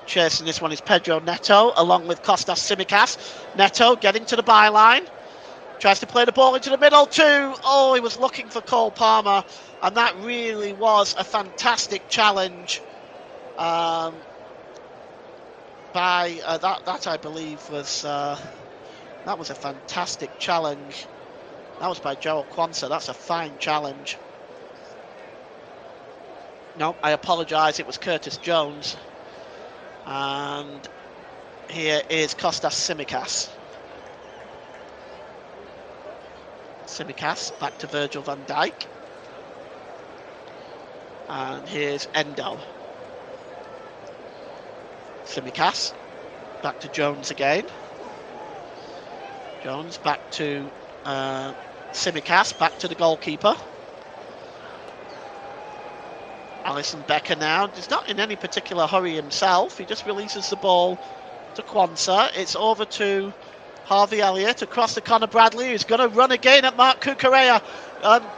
Chasing this one is Pedro Neto along with Kostas Tsimikas. Neto getting to the byline. Tries to play the ball into the middle too. Oh, he was looking for Cole Palmer, and that really was a fantastic challenge. by that I believe was that was a fantastic challenge. That was by Gerald Quansah. That's a fine challenge. No, I apologise. It was Curtis Jones. And here is Kostas Tsimikas. Tsimikas back to Virgil van Dijk. And here's Endo. Tsimikas back to Jones again. Jones back to Tsimikas, back to the goalkeeper. Alisson Becker now. He's not in any particular hurry himself. He just releases the ball to Quansah. It's over to Harvey Elliott across to Conor Bradley, who's going to run again at Mark Cucurella.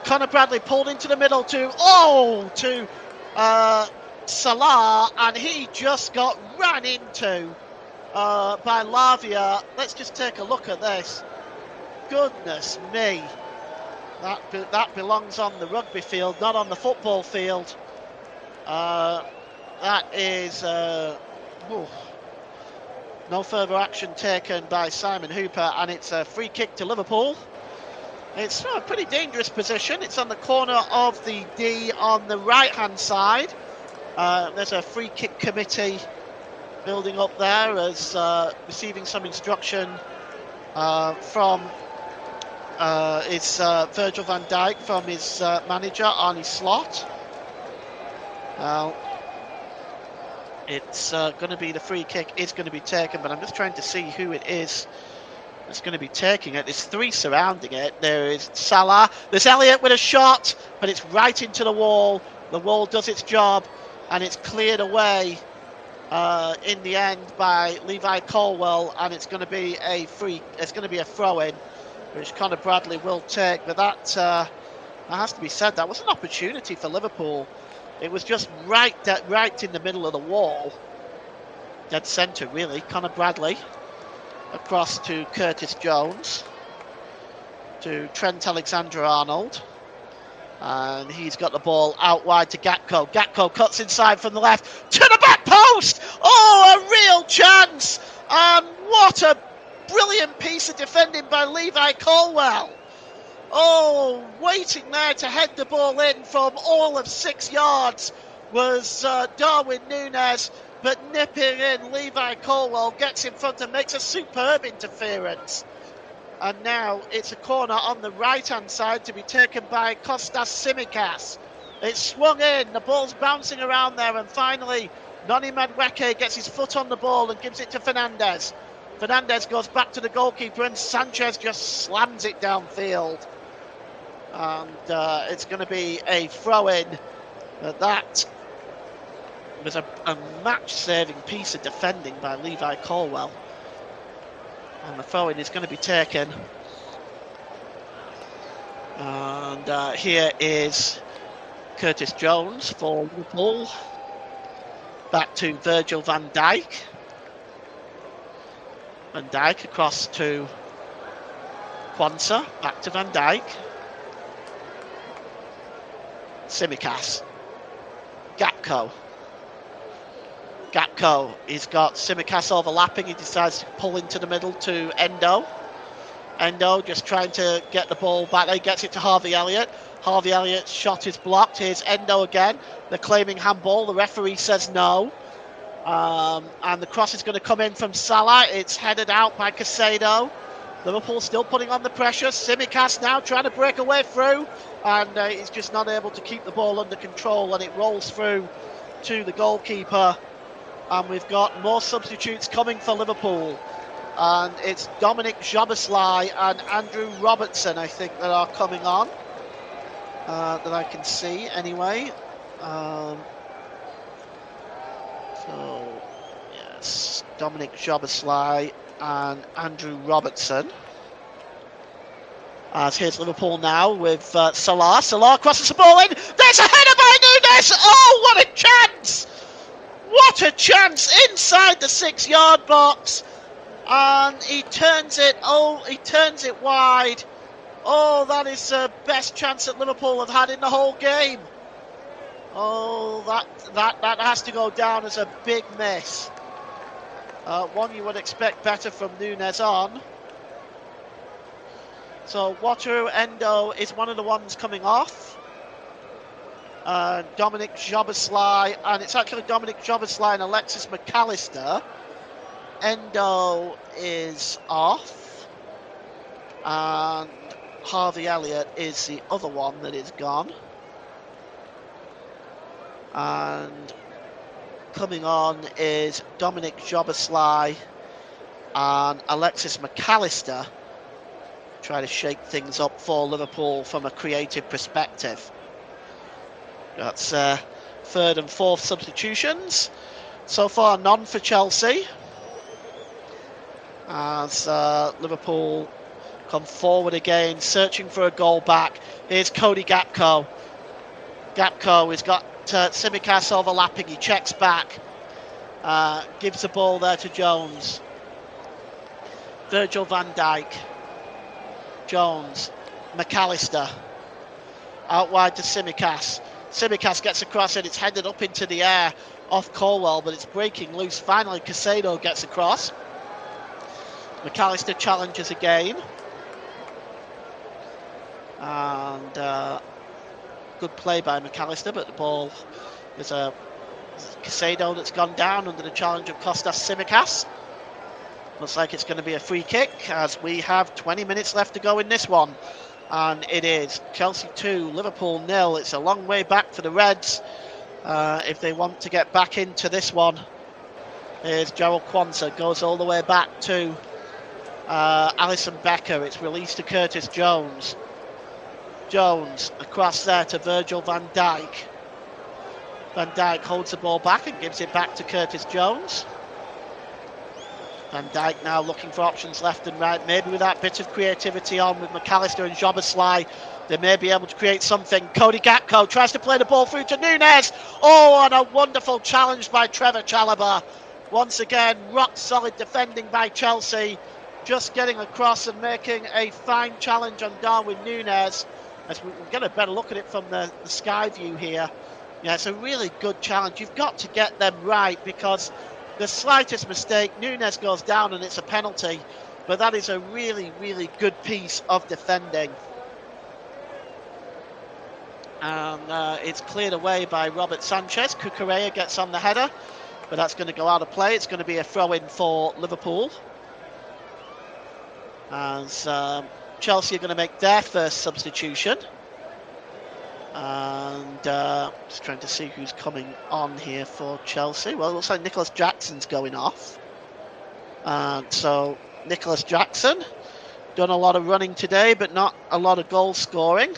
Conor Bradley pulled into the middle to Salah, and he just got ran into by Lavia. Let's just take a look at this. Goodness me. That belongs on the rugby field, not on the football field. That is no further action taken by Simon Hooper, and it's a free kick to Liverpool. It's a pretty dangerous position. It's on the corner of the D on the right-hand side. There's a free kick committee building up there as receiving some instruction from Virgil van Dijk from his manager, Arne Slot. Well, it's going to be the free kick is going to be taken, but I'm just trying to see who it is that's going to be taking it. There's three surrounding it. There is Salah. There's Elliott with a shot, but it's right into the wall. The wall does its job, and it's cleared away in the end by Levi Colwell, and it's going to be a throw-in, which Conor Bradley will take. But that has to be said. That was an opportunity for Liverpool. It was just right in the middle of the wall, dead centre really. Conor Bradley across to Curtis Jones, to Trent Alexander-Arnold, and he's got the ball out wide to Gakpo. Gakpo cuts inside from the left to the back post. Oh, a real chance, and what a brilliant piece of defending by Levi Colwell. Oh, waiting there to head the ball in from all of 6 yards was Darwin Núñez, but nipping in, Levi Colwell gets in front and makes a superb interference. And now it's a corner on the right-hand side to be taken by Kostas Tsimikas. It's swung in, the ball's bouncing around there, and finally Noni Madueke gets his foot on the ball and gives it to Fernandes. Fernandes goes back to the goalkeeper, and Sanchez just slams it downfield. And it's going to be a throw-in. That was a match-saving piece of defending by Levi Colwell. And the throw-in is going to be taken. And here is Curtis Jones for Liverpool. Back to Virgil van Dijk. Van Dijk across to Quansah. Back to Van Dijk. Tsimikas. Gakpo. He's got Tsimikas overlapping. He decides to pull into the middle to Endo. Endo just trying to get the ball back. He gets it to Harvey Elliott. Harvey Elliott's shot is blocked. Here's Endo again. They're claiming handball. The referee says no. And the cross is going to come in from Salah. It's headed out by Caicedo. Liverpool still putting on the pressure. Tsimikas now trying to break away through. And he's just not able to keep the ball under control. And it rolls through to the goalkeeper. And we've got more substitutes coming for Liverpool. And it's Dominic Szoboszlai and Andrew Robertson, I think, that are coming on. That I can see, anyway. So, yes, Dominic Szoboszlai and Andrew Robertson. As here's Liverpool now with Salah. Salah crosses the ball in. There's a header by Núñez. Oh, what a chance! What a chance inside the 6-yard box. And he turns it wide. Oh, that is the best chance that Liverpool have had in the whole game. Oh, that has to go down as a big miss. One you would expect better from Nunes on. So Wataru Endo is one of the ones coming off. Dominic Joboslai, and it's actually Dominic Joboslai and Alexis McAllister. Endo is off. And Harvey Elliott is the other one that is gone. And coming on is Dominic Joboslai and Alexis McAllister. Try to shake things up for Liverpool from a creative perspective. That's third and fourth substitutions. So far, none for Chelsea. As Liverpool come forward again, searching for a goal back. Here's Cody Gakpo. Gakpo has got Tsimikas overlapping. He checks back. Gives the ball there to Jones. Virgil van Dijk. Jones. McAllister. Out wide to Tsimikas. Tsimikas gets across it. It's headed up into the air off Colwell, but it's breaking loose. Finally, Caicedo gets across. McAllister challenges again. And good play by McAllister, but the ball is a Caicedo that's gone down under the challenge of Kostas Tsimikas. Looks like it's going to be a free kick as we have 20 minutes left to go in this one. And it is Chelsea 2, Liverpool 0. It's a long way back for the Reds if they want to get back into this one. Here's Gerald Quansah, goes all the way back to Alisson Becker. It's released to Curtis Jones. Jones across there to Virgil van Dijk. Van Dijk holds the ball back and gives it back to Curtis Jones. Van Dijk now looking for options left and right. Maybe with that bit of creativity on with McAllister and Joboslai, they may be able to create something. Cody Gakpo tries to play the ball through to Nunes. Oh, and a wonderful challenge by Trevor Chalobah. Once again, rock solid defending by Chelsea. Just getting across and making a fine challenge on Darwin Nunes. As we'll get a better look at it from the sky view here. Yeah, it's a really good challenge. You've got to get them right because the slightest mistake, Nunes goes down and it's a penalty. But that is a really, really good piece of defending. And it's cleared away by Robert Sanchez. Cucurella gets on the header, but that's going to go out of play. It's going to be a throw-in for Liverpool. As Chelsea are going to make their first substitution. And just trying to see who's coming on here for Chelsea. Well, it looks like Nicholas Jackson's going off. So Nicholas Jackson, done a lot of running today, but not a lot of goal scoring.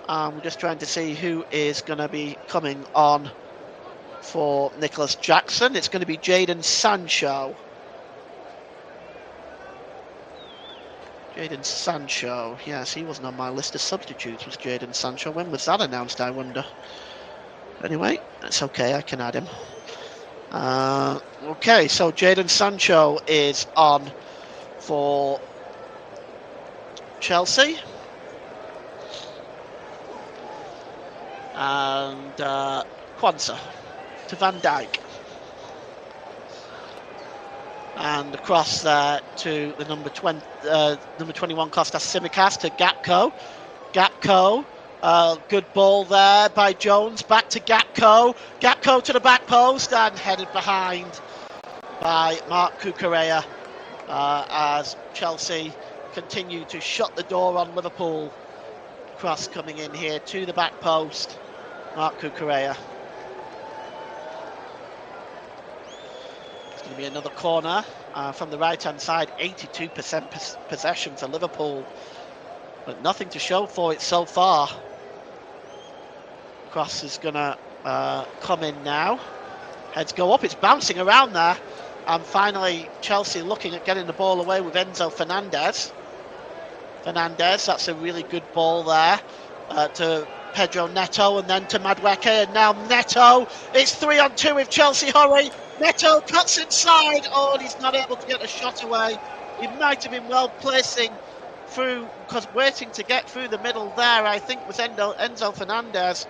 We're just trying to see who is going to be coming on for Nicholas Jackson. It's going to be Jadon Sancho. Jadon Sancho, yes, he wasn't on my list of substitutes, was Jadon Sancho. When was that announced, I wonder? Anyway, it's okay, I can add him. Okay, so Jadon Sancho is on for Chelsea. And Quansah to Van Dijk. And across there to the number 21 Kostas Tsimikas to Gakpo. Gakpo, good ball there by Jones, back to Gakpo. Gakpo to the back post and headed behind by Marc Cucurella as Chelsea continue to shut the door on Liverpool. Cross coming in here to the back post, Marc Cucurella. Going to be another corner from the right hand side. 82% possession for Liverpool, but nothing to show for it so far. Cross is going to come in now. Heads go up, it's bouncing around there, and finally Chelsea looking at getting the ball away with Enzo Fernandez. That's a really good ball there to Pedro Neto, and then to Madueke, and now Neto. It's 3-on-2 if Chelsea hurry. Neto cuts inside. Oh, and he's not able to get a shot away. He might have been well placing through, because waiting to get through the middle there, I think, was Enzo Fernandez,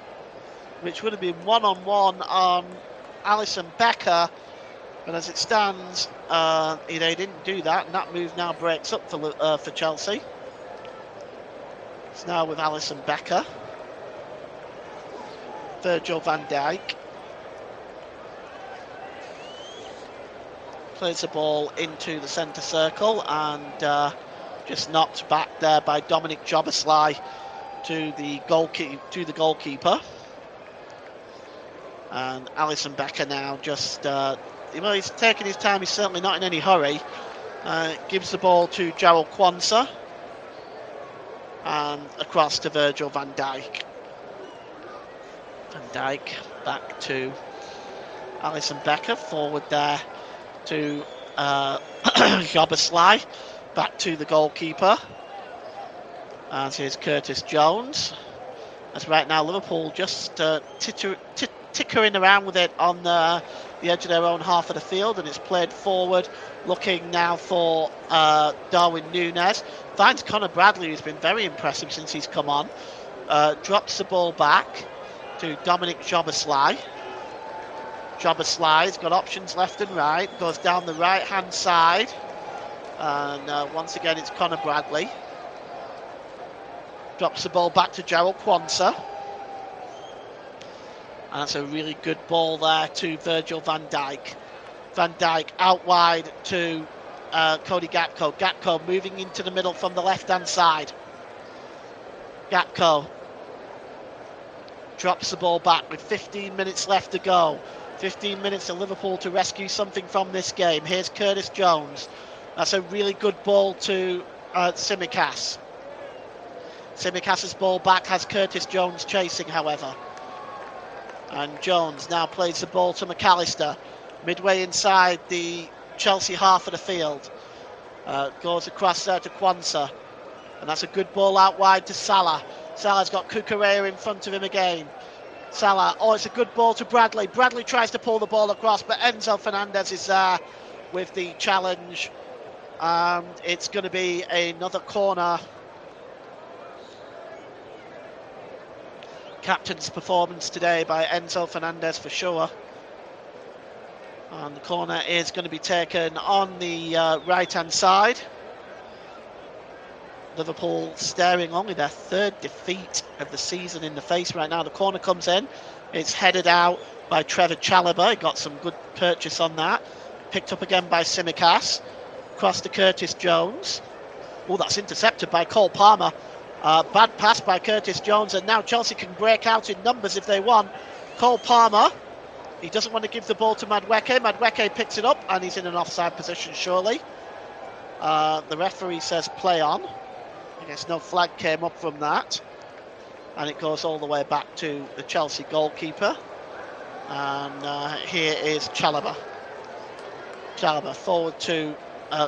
which would have been one-on-one on Alisson Becker. But as it stands, they didn't do that, and that move now breaks up for Chelsea. It's now with Alisson Becker. Virgil van Dijk. Plays the ball into the centre circle and just knocked back there by Dominic Jobbersley to the goalkeeper. And Alisson Becker now just, he's taking his time. He's certainly not in any hurry. Gives the ball to Jarrell Quansah and across to Virgil van Dijk. Van Dijk back to Alisson Becker, forward there to Jobbersley, back to the goalkeeper. And here's Curtis Jones. As right now Liverpool just tickering around with it on the edge of their own half of the field, and it's played forward, looking now for Darwin Núñez. Finds Connor Bradley, who's been very impressive since he's come on. Drops the ball back to Dominic Jobbersley. Jobbersley's got options left and right, goes down the right hand side, and once again it's Connor Bradley. Drops the ball back to Jarrell Quansah. And that's a really good ball there to Virgil van Dijk. Van Dijk out wide to Cody Gakpo. Gakpo moving into the middle from the left-hand side. Gakpo drops the ball back with 15 minutes left to go. 15 minutes to Liverpool to rescue something from this game. Here's Curtis Jones. That's a really good ball to Tsimikas. Simicas's ball back has Curtis Jones chasing, however. And Jones now plays the ball to McAllister. Midway inside the Chelsea half of the field. Goes across there to Quansah. And that's a good ball out wide to Salah. Salah's got Cucurella in front of him again. Salah, it's a good ball to Bradley. Bradley tries to pull the ball across, but Enzo Fernandez is there with the challenge. It's going to be another corner. Captain's performance today by Enzo Fernandez for sure. And the corner is going to be taken on the right-hand side. Liverpool staring only their third defeat of the season in the face right now. The corner comes in. It's headed out by Trevor Chalobah. He got some good purchase on that. Picked up again by Tsimikas. Cross to Curtis Jones. Oh, that's intercepted by Cole Palmer. Bad pass by Curtis Jones, and now Chelsea can break out in numbers if they want. Cole Palmer, he doesn't want to give the ball to Madueke. Madueke picks it up, and he's in an offside position, surely. The referee says play on. I guess no flag came up from that. And it goes all the way back to the Chelsea goalkeeper. And here is Chalobah. Chalobah forward to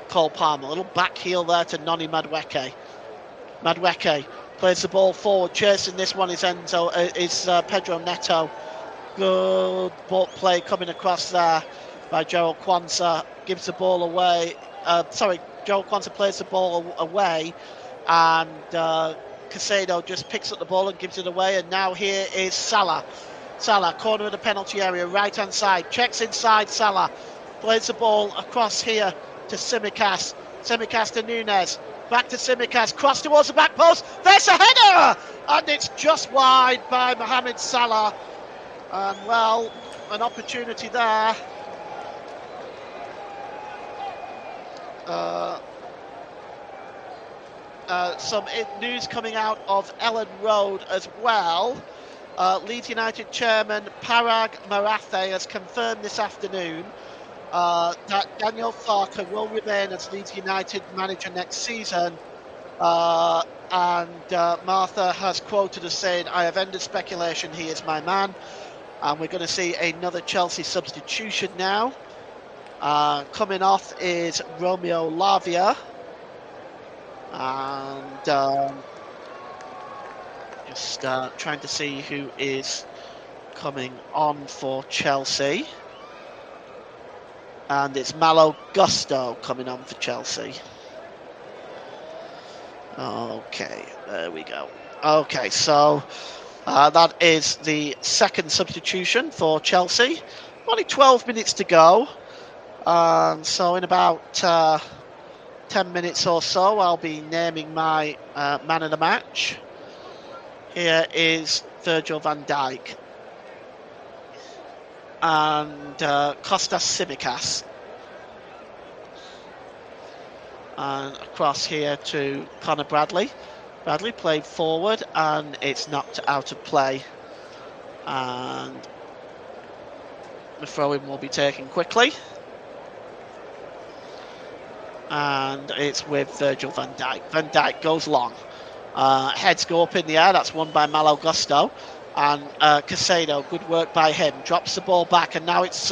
Cole Palmer. A little back heel there to Noni Madueke. Madueke plays the ball forward, chasing this one is Pedro Neto. Good ball play coming across there by Jarrell Quansah. Gives the ball away. Jarrell Quansah plays the ball away, and Caicedo just picks up the ball and gives it away. And now here is Salah. Salah, corner of the penalty area, right hand side. Checks inside. Salah plays the ball across here to Tsimikas. Tsimikas to Núñez. Back to Tsimikas, cross towards the back post. There's a header! And it's just wide by Mohamed Salah. And, well, an opportunity there. Some news coming out of Ellen Road as well. Leeds United chairman Parag Marathe has confirmed this afternoon that Daniel Farke will remain as Leeds United manager next season, and Martha has quoted as saying, "I have ended speculation, he is my man." And we're going to see another Chelsea substitution now. Coming off is Romeo Lavia, and just trying to see who is coming on for Chelsea. And it's Malo Gusto coming on for Chelsea. Okay, there we go. Okay, so that is the second substitution for Chelsea. Only 12 minutes to go. So in about 10 minutes or so, I'll be naming my man of the match. Here is Virgil van Dijk and Kostas Tsimikas. And across here to Connor Bradley. Bradley played forward and it's knocked out of play. And the throw-in will be taken quickly. And it's with Virgil van Dijk. Van Dijk goes long. Heads go up in the air. That's won by Malo Gusto. And Caicedo, good work by him. Drops the ball back. And now it's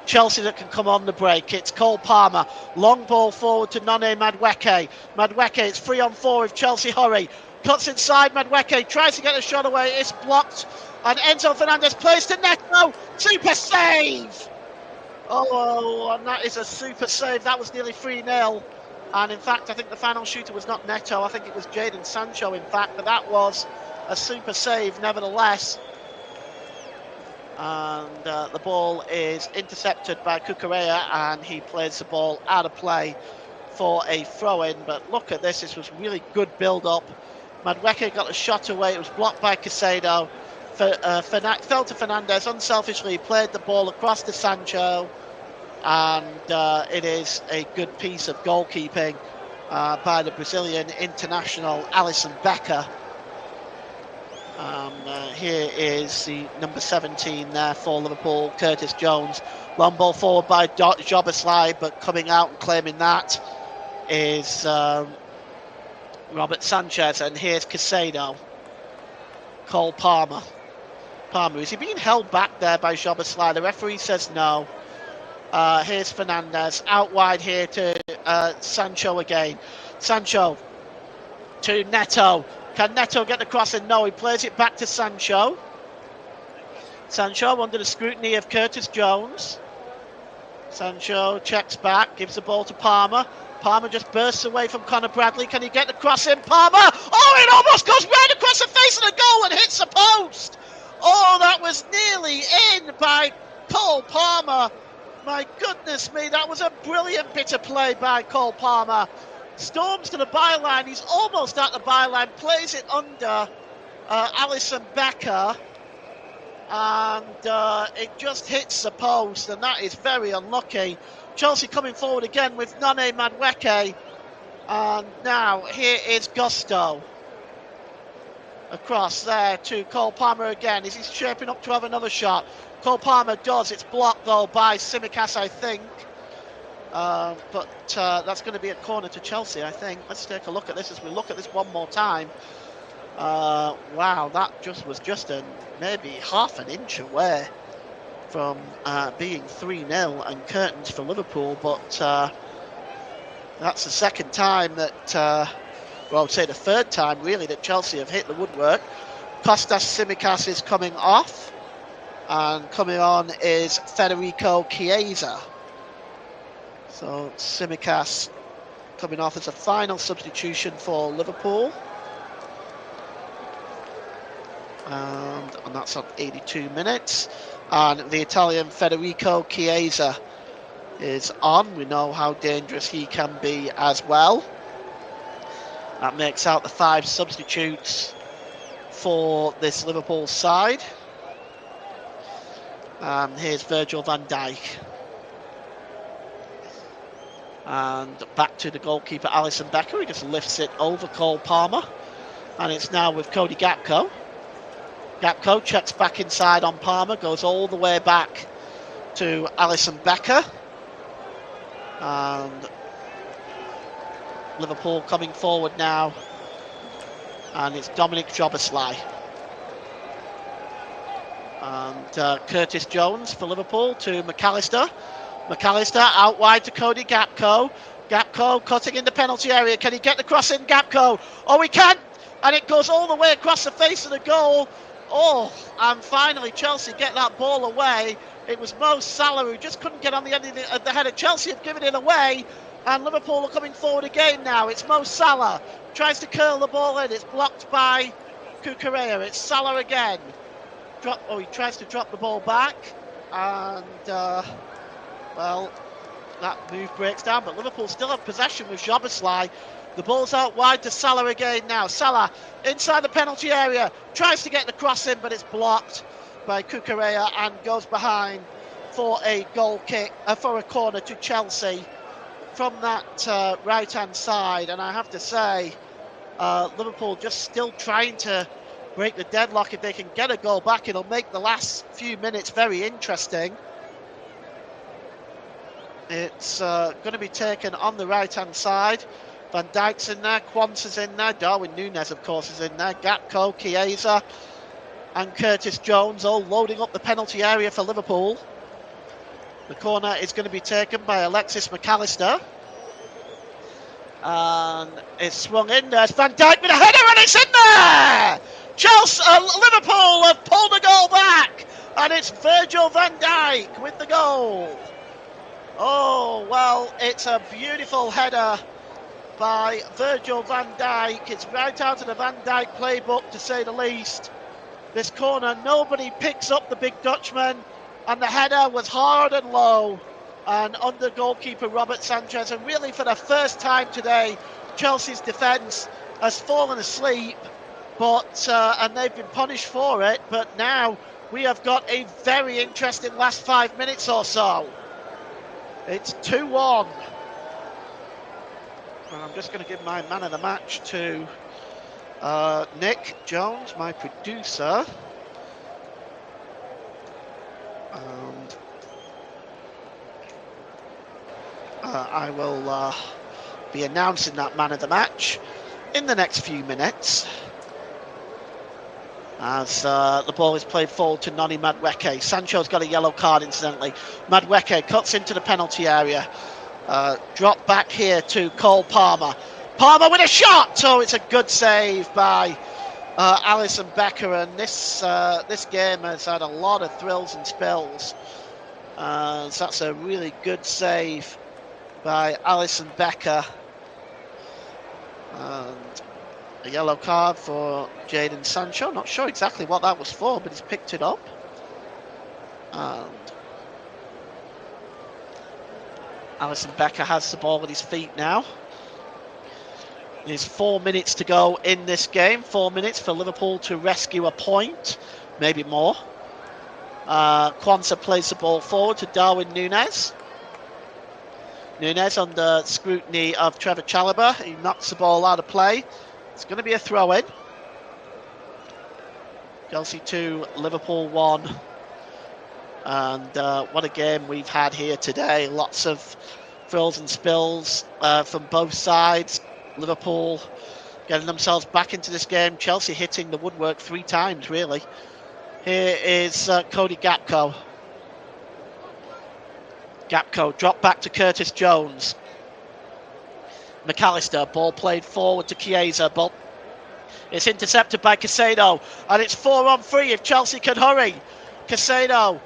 Chelsea that can come on the break. It's Cole Palmer. Long ball forward to None Madueke. Madueke, it's 3-on-4 if Chelsea hurry. Cuts inside Madueke. Tries to get a shot away. It's blocked. And Enzo Fernandez plays to Neto. Super save! Oh, and that is a super save. That was nearly 3-0. And in fact, I think the final shooter was not Neto. I think it was Jadon Sancho, in fact. But that was a super save, nevertheless. And the ball is intercepted by Cucurella, and he plays the ball out of play for a throw-in. But look at this. This was really good build-up. Madueke got a shot away. It was blocked by Caicedo. Fell to Fernandez. Unselfishly played the ball across to Sancho. And it is a good piece of goalkeeping by the Brazilian international Alisson Becker. Here is the number 17 there for Liverpool, Curtis Jones. Long ball forward by Joboslai, but coming out and claiming that is Robert Sanchez. And here's Caicedo. Cole Palmer. Is he being held back there by Joboslai? The referee says no. Here's Fernandez. Out wide here to Sancho again. Sancho to Neto. Can Neto get the cross in? No, he plays it back to Sancho. Sancho under the scrutiny of Curtis Jones. Sancho checks back, gives the ball to Palmer. Palmer just bursts away from Connor Bradley. Can he get the cross in? Palmer! Oh, it almost goes right across the face of the goal and hits the post! Oh, that was nearly in by Cole Palmer. My goodness me, that was a brilliant bit of play by Cole Palmer. Storms to the byline. He's almost at the byline. Plays it under Alisson Becker. And it just hits the post. And that is very unlucky. Chelsea coming forward again with None Madueke. And now here is Gusto. Across there to Cole Palmer again. Is he shaping up to have another shot? Cole Palmer does. It's blocked though by Tsimikas, I think. But that's going to be a corner to Chelsea, I think. Let's take a look at this as we look at this one more time. Wow, that was just maybe half an inch away from being 3-0 and curtains for Liverpool. But that's the second time that, well, I would say the third time really that Chelsea have hit the woodwork. Kostas Tsimikas is coming off. And coming on is Federico Chiesa. So Tsimikas coming off as a final substitution for Liverpool. And that's on 82 minutes. And the Italian Federico Chiesa is on. We know how dangerous he can be as well. That makes out the 5 substitutes for this Liverpool side. And here's Virgil van Dijk. And back to the goalkeeper, Alisson Becker. He just lifts it over Cole Palmer. And it's now with Cody Gakpo. Gakpo checks back inside on Palmer, goes all the way back to Alisson Becker. And Liverpool coming forward now. And it's Dominic Joboslai. And Curtis Jones for Liverpool to McAllister. McAllister out wide to Cody Gakpo. Gakpo cutting in the penalty area. Can he get the cross in? Gakpo. Oh, he can! And it goes all the way across the face of the goal. Oh, and finally Chelsea get that ball away. It was Mo Salah who just couldn't get on the end of the header. Chelsea have given it away. And Liverpool are coming forward again now. It's Mo Salah. Tries to curl the ball in. It's blocked by Cucurella. It's Salah again. He tries to drop the ball back. And, well, that move breaks down, but Liverpool still have possession with Szoboszlai. The ball's out wide to Salah again now. Salah inside the penalty area, tries to get the cross in, but it's blocked by Cucurella and goes behind for a goal kick, for a corner to Chelsea from that right-hand side. And I have to say, Liverpool just still trying to break the deadlock. If they can get a goal back, it'll make the last few minutes very interesting. It's going to be taken on the right-hand side. Van Dijk's in there, Quansah's in there, Darwin Núñez, of course, is in there, Gakpo, Chiesa and Curtis Jones all loading up the penalty area for Liverpool. The corner is going to be taken by Alexis McAllister. And it's swung in. There's Van Dijk with a header and it's in there! Liverpool have pulled a goal back and it's Virgil van Dijk with the goal. Oh, well, it's a beautiful header by Virgil van Dijk. It's right out of the Van Dijk playbook, to say the least. This corner, nobody picks up the big Dutchman, and the header was hard and low and under goalkeeper Robert Sanchez. And really, for the first time today, Chelsea's defence has fallen asleep, but and they've been punished for it. But now we have got a very interesting last 5 minutes or so. It's 2-1. And I'm just going to give my man of the match to Nick Jones, my producer. And I will be announcing that man of the match in the next few minutes, as the ball is played forward to Noni Madueke. Sancho's got a yellow card, incidentally. Madueke cuts into the penalty area. Drop back here to Cole Palmer. Palmer with a shot! So it's a good save by Alisson Becker. And this game has had a lot of thrills and spills. So that's a really good save by Alisson Becker. And a yellow card for Jadon Sancho. Not sure exactly what that was for, but he's picked it up. And Alisson Becker has the ball at his feet now. There's 4 minutes to go in this game. 4 minutes for Liverpool to rescue a point, maybe more. Quansah plays the ball forward to Darwin Núñez. Núñez under scrutiny of Trevor Chalobah. He knocks the ball out of play. It's going to be a throw-in. Chelsea 2, Liverpool 1. And what a game we've had here today. Lots of thrills and spills from both sides. Liverpool getting themselves back into this game. Chelsea hitting the woodwork 3 times, really. Here is Cody Gakpo. Gakpo drop back to Curtis Jones. McAllister, ball played forward to Chiesa, but it's intercepted by Caicedo, and it's 4-on-3 if Chelsea can hurry. Caicedo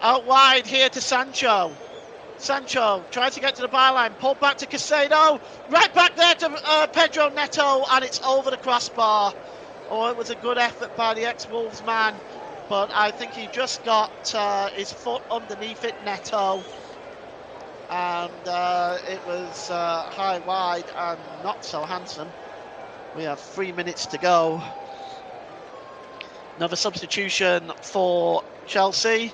out wide here to Sancho. Sancho tries to get to the byline, pulled back to Caicedo, right back there to Pedro Neto, and it's over the crossbar. Oh, it was a good effort by the ex-Wolves man, but I think he just got his foot underneath it, Neto. And it was high wide and not so handsome. We have 3 minutes to go. Another substitution for Chelsea.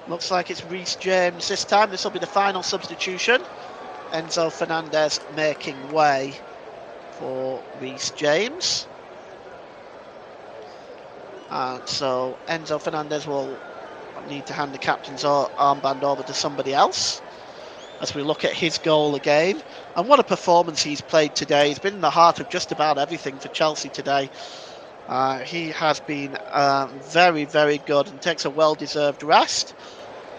Looks like it's Reece James this time. This will be the final substitution. Enzo Fernandez making way for Reece James. And so Enzo Fernandez will need to hand the captain's armband over to somebody else as we look at his goal again. And what a performance he's played today. He's been in the heart of just about everything for Chelsea today. He has been very, very good and takes a well-deserved rest.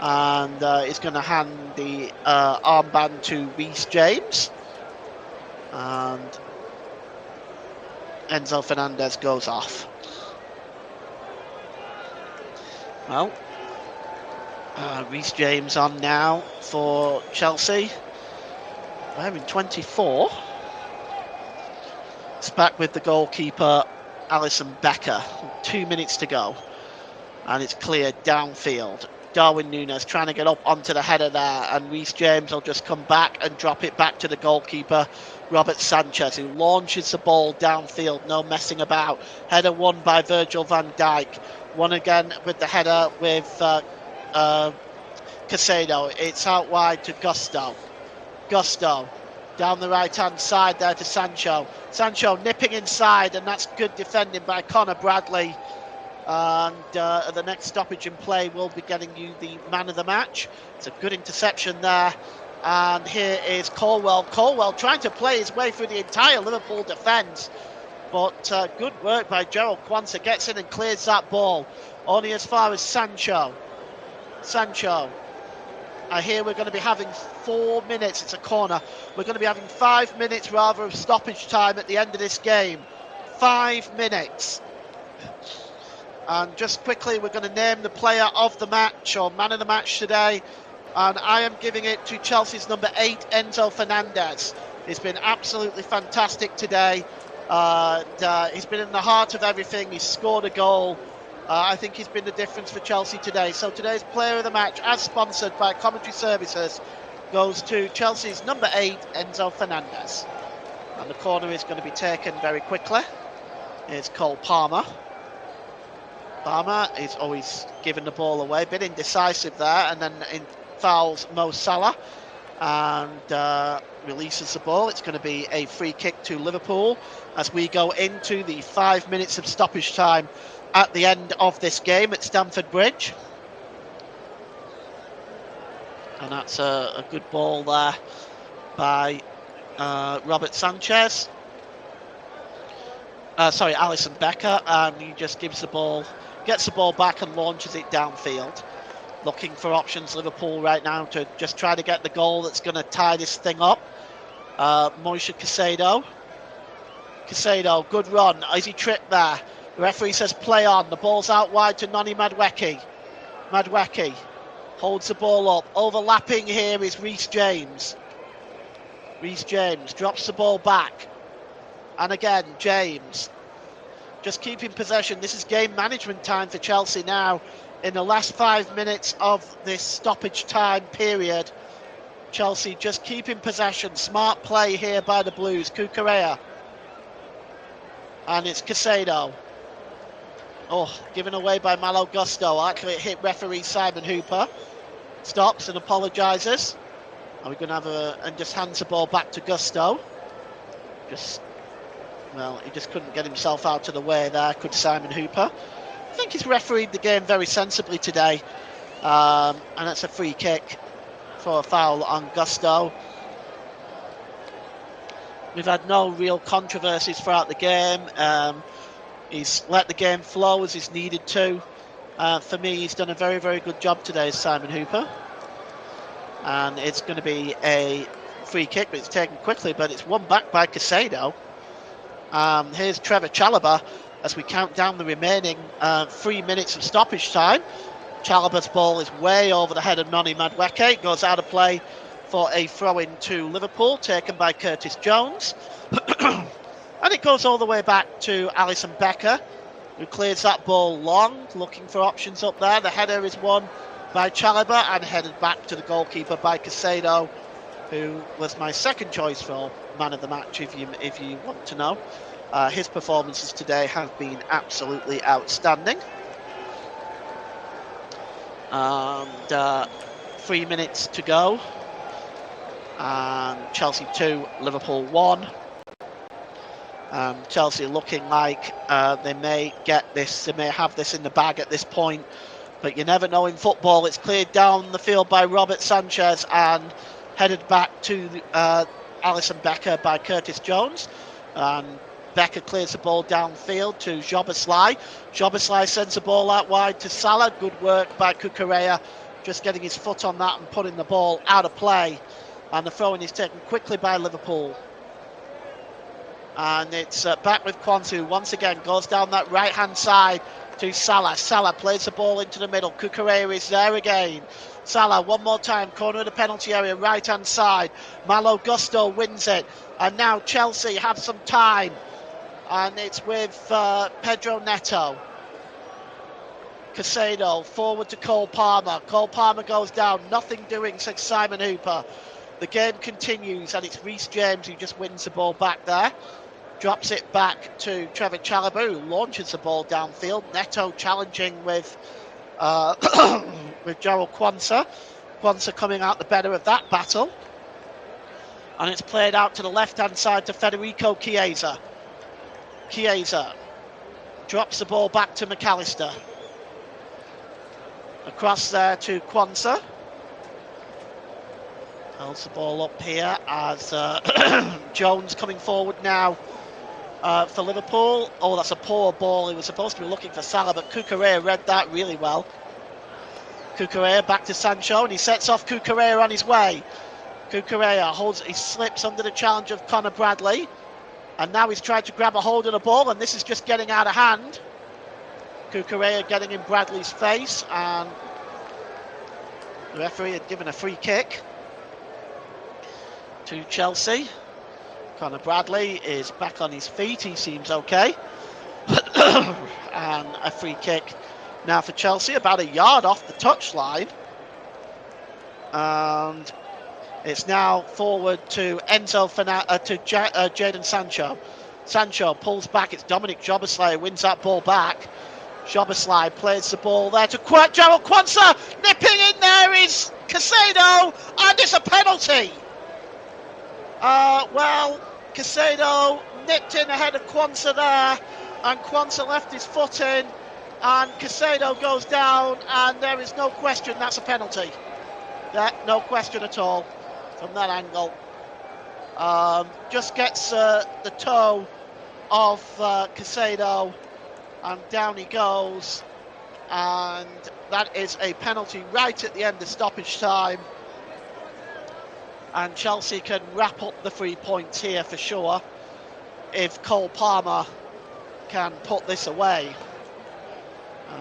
And is going to hand the armband to Reece James. And Enzo Fernandez goes off. Well, Reece James on now for Chelsea. Wearing 24. It's back with the goalkeeper, Alisson Becker. 2 minutes to go. And it's cleared downfield. Darwin Núñez trying to get up onto the header there, and Reece James will just come back and drop it back to the goalkeeper, Robert Sanchez, who launches the ball downfield, no messing about. Header won by Virgil van Dijk. One again with the header with Caicedo. It's out wide to Gusto. Gusto down the right-hand side there to Sancho. Sancho nipping inside, and that's good defending by Connor Bradley. And the next stoppage in play will be getting you the man of the match. It's a good interception there. And here is Colwell. Colwell trying to play his way through the entire Liverpool defence. But good work by Gerald Quansah. Gets in and clears that ball. Only as far as Sancho. Sancho. Here we're going to be having 4 minutes. It's a corner. We're going to be having 5 minutes rather of stoppage time at the end of this game. 5 minutes. And just quickly, we're going to name the player of the match or man of the match today. And I am giving it to Chelsea's number 8, Enzo Fernandez. He's been absolutely fantastic today. He's been in the heart of everything. He's scored a goal. I think he's been the difference for Chelsea today. So today's player of the match, as sponsored by Commentary Services, goes to Chelsea's number 8, Enzo Fernandez. And the corner is going to be taken very quickly. It's Cole Palmer. Palmer is always giving the ball away, a bit indecisive there, and then fouls Mo Salah and releases the ball. It's going to be a free kick to Liverpool as we go into the 5 minutes of stoppage time at the end of this game at Stamford Bridge. And that's a good ball there by Robert Sanchez. Alisson Becker, and he just gets the ball back and launches it downfield. Looking for options, Liverpool right now, to just try to get the goal that's going to tie this thing up. Moishe Caicedo. Caicedo, good run. Is he tripped there? The referee says play on. The ball's out wide to Noni Madueke. Madueke holds the ball up. Overlapping here is Reece James. Reece James drops the ball back. And again, James just keeping possession. This is game management time for Chelsea now. In the last 5 minutes of this stoppage time period, Chelsea just keeping possession. Smart play here by the Blues. Cucurella. And it's Caicedo. Oh, given away by Malo Gusto. Actually, it hit referee Simon Hooper. Stops and apologises. Are we going to have and just hands the ball back to Gusto. He just couldn't get himself out of the way there, could Simon Hooper. I think he's refereed the game very sensibly today. And that's a free kick for a foul on Gusto. We've had no real controversies throughout the game. He's let the game flow as he's needed to. For me, he's done a very, very good job today, Simon Hooper. And it's going to be a free kick, but it's taken quickly, but it's won back by Caicedo. Here's Trevor Chalobah as we count down the remaining 3 minutes of stoppage time. Chalobah's ball is way over the head of Noni Madueke. It goes out of play for a throw-in to Liverpool, taken by Curtis Jones. And it goes all the way back to Alisson Becker, who clears that ball long, looking for options up there. The header is won by Chalobah and headed back to the goalkeeper by Caicedo, who was my second choice for man of the match, if you want to know. His performances today have been absolutely outstanding. And 3 minutes to go. And Chelsea 2, Liverpool 1. Chelsea looking like they may get this, they may have this in the bag at this point. But you never know in football. It's cleared down the field by Robert Sanchez and headed back to Alisson Becker by Curtis Jones. And Becker clears the ball downfield to Szoboszlai. Szoboszlai sends the ball out wide to Salah. Good work by Cucurella, just getting his foot on that and putting the ball out of play. And the throw-in is taken quickly by Liverpool. And it's back with Quansah, who once again goes down that right-hand side to Salah. Salah plays the ball into the middle. Cucurella is there again. Salah one more time, corner of the penalty area, right-hand side. Malo Gusto wins it. And now Chelsea have some time. And it's with Pedro Neto. Casado forward to Cole Palmer. Cole Palmer goes down. Nothing doing, says Simon Hooper. The game continues, and it's Reece James who just wins the ball back there. Drops it back to Trevor Chalobah, who launches the ball downfield. Neto challenging with with Gerald Quansah. Quansah coming out the better of that battle. And it's played out to the left-hand side to Federico Chiesa. Chiesa drops the ball back to McAllister. Across there to Quansah. Holds the ball up here as Jones coming forward now for Liverpool. Oh, that's a poor ball. He was supposed to be looking for Salah, but Cucurella read that really well. Cucurella back to Sancho, and he sets off Cucurella on his way. Cucurella he slips under the challenge of Conor Bradley, and now he's tried to grab a hold of the ball, and this is just getting out of hand. Cucurella getting in Bradley's face, and the referee had given a free kick to Chelsea. Conor Bradley is back on his feet. He seems okay. And a free kick now for Chelsea, about a yard off the touchline. And it's now forward to Jadon Sancho. Sancho pulls back. It's Dominic Szoboszlai who wins that ball back. Szoboszlai plays the ball there to Gerald Quansah. Nipping in there is Casado, and it's a penalty. Well, Casado nipped in ahead of Quansah there, and Quansah left his foot in, and Casado goes down, and there is no question that's a penalty. Yeah, no question at all from that angle. Just gets the toe of Casado, and down he goes, and that is a penalty right at the end of stoppage time. And Chelsea can wrap up the 3 points here for sure if Cole Palmer can put this away,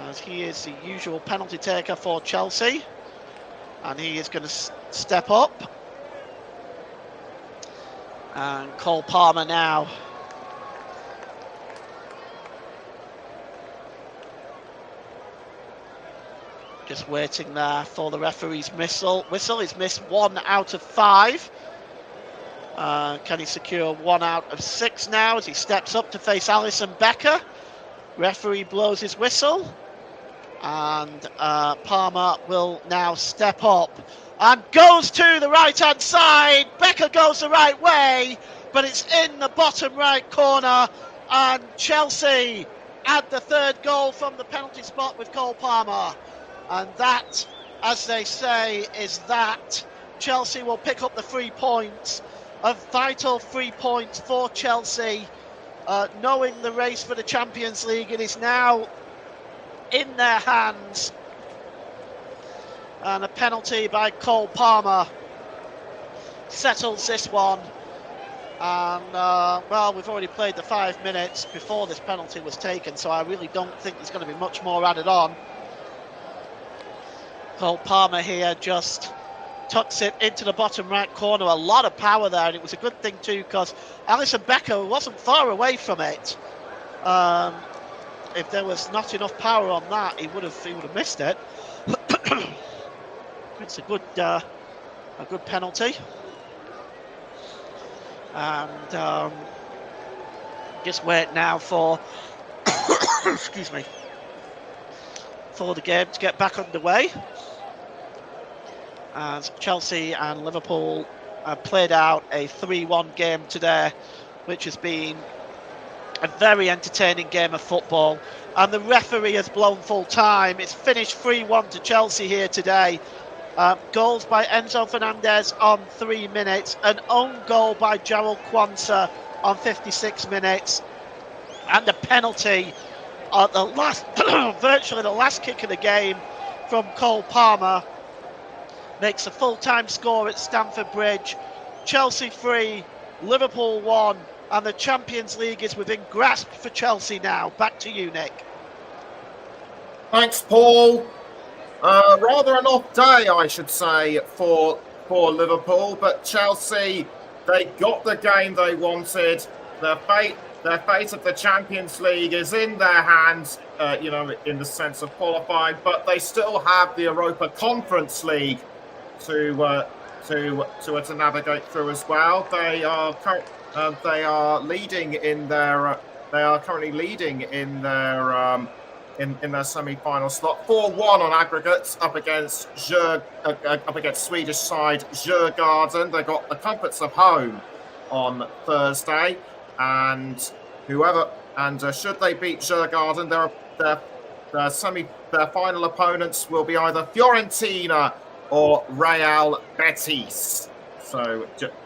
as he is the usual penalty taker for Chelsea, and he is going to step up. And Cole Palmer now just waiting there for the referee's whistle. He's missed 1 out of 5. Can he secure 1 out of 6 now as he steps up to face Alisson Becker? Referee blows his whistle, and Palmer will now step up and goes to the right-hand side. Becker goes the right way, but it's in the bottom right corner, and Chelsea add the 3rd goal from the penalty spot with Cole Palmer. And that, as they say, is that. Chelsea will pick up the 3 points, a vital 3 points for Chelsea. Knowing the race for the Champions League, it is now in their hands. And a penalty by Cole Palmer settles this one. And, well, we've already played the 5 minutes before this penalty was taken, so I really don't think there's going to be much more added on. Cole Palmer here just tucks it into the bottom right corner. A lot of power there, and it was a good thing too, because Alisson Becker wasn't far away from it. If there was not enough power on that, he would have missed it. It's a good penalty, and just wait now for excuse me, for the game to get back underway, as Chelsea and Liverpool have played out a 3-1 game today, which has been a very entertaining game of football, and the referee has blown full time. It's finished 3-1 to Chelsea here today. Goals by Enzo Fernandez on 3 minutes, an own goal by Gerald Quansah on 56 minutes, and a penalty at the last, virtually the last kick of the game from Cole Palmer makes a full-time score at Stamford Bridge. Chelsea 3, Liverpool 1, and the Champions League is within grasp for Chelsea now. Back to you, Nick. Thanks, Paul. Rather an off day, I should say, for Liverpool, but Chelsea, they got the game they wanted. Their fate their fate of the Champions League is in their hands, in the sense of qualifying, but they still have the Europa Conference League to navigate through as well. They are leading in their currently leading in their semi-final slot, 4-1 on aggregates up against Swedish side Djurgården. They got the comforts of home on Thursday, and should they beat Djurgården, their final opponents will be either Fiorentina or Real Betis. So just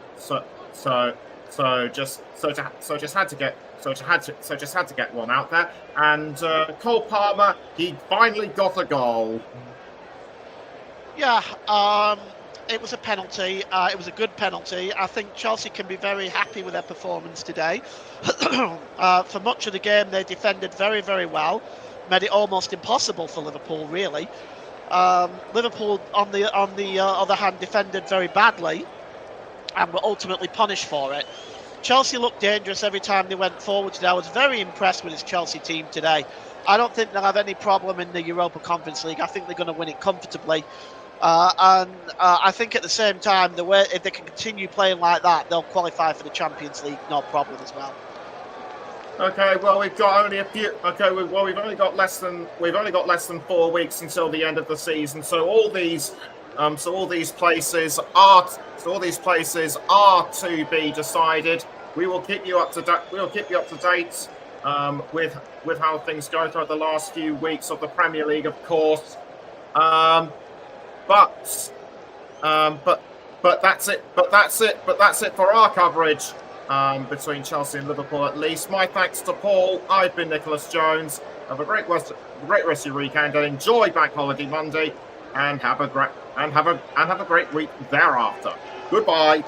had to get one out there. And Cole Palmer, he finally got a goal. Yeah, it was a penalty. It was a good penalty. I think Chelsea can be very happy with their performance today. For much of the game, they defended very, very well. Made it almost impossible for Liverpool, really. Liverpool, on the other hand, defended very badly and were ultimately punished for it. Chelsea looked dangerous every time they went forward today. I was very impressed with this Chelsea team today. I don't think they'll have any problem in the Europa Conference League. I think they're going to win it comfortably. And I think at the same time, if they can continue playing like that, they'll qualify for the Champions League, no problem as well. Okay, well we've got only a few. Okay, we've only got less than 4 weeks until the end of the season. So all these places are to be decided. We will keep you up to date. With how things go throughout the last few weeks of the Premier League, of course. But that's it. But that's it for our coverage between Chelsea and Liverpool. At least, my thanks to Paul. I've been Nicholas Jones. Have a great rest of your weekend and enjoy Bank Holiday Monday, and have a great week thereafter. Goodbye.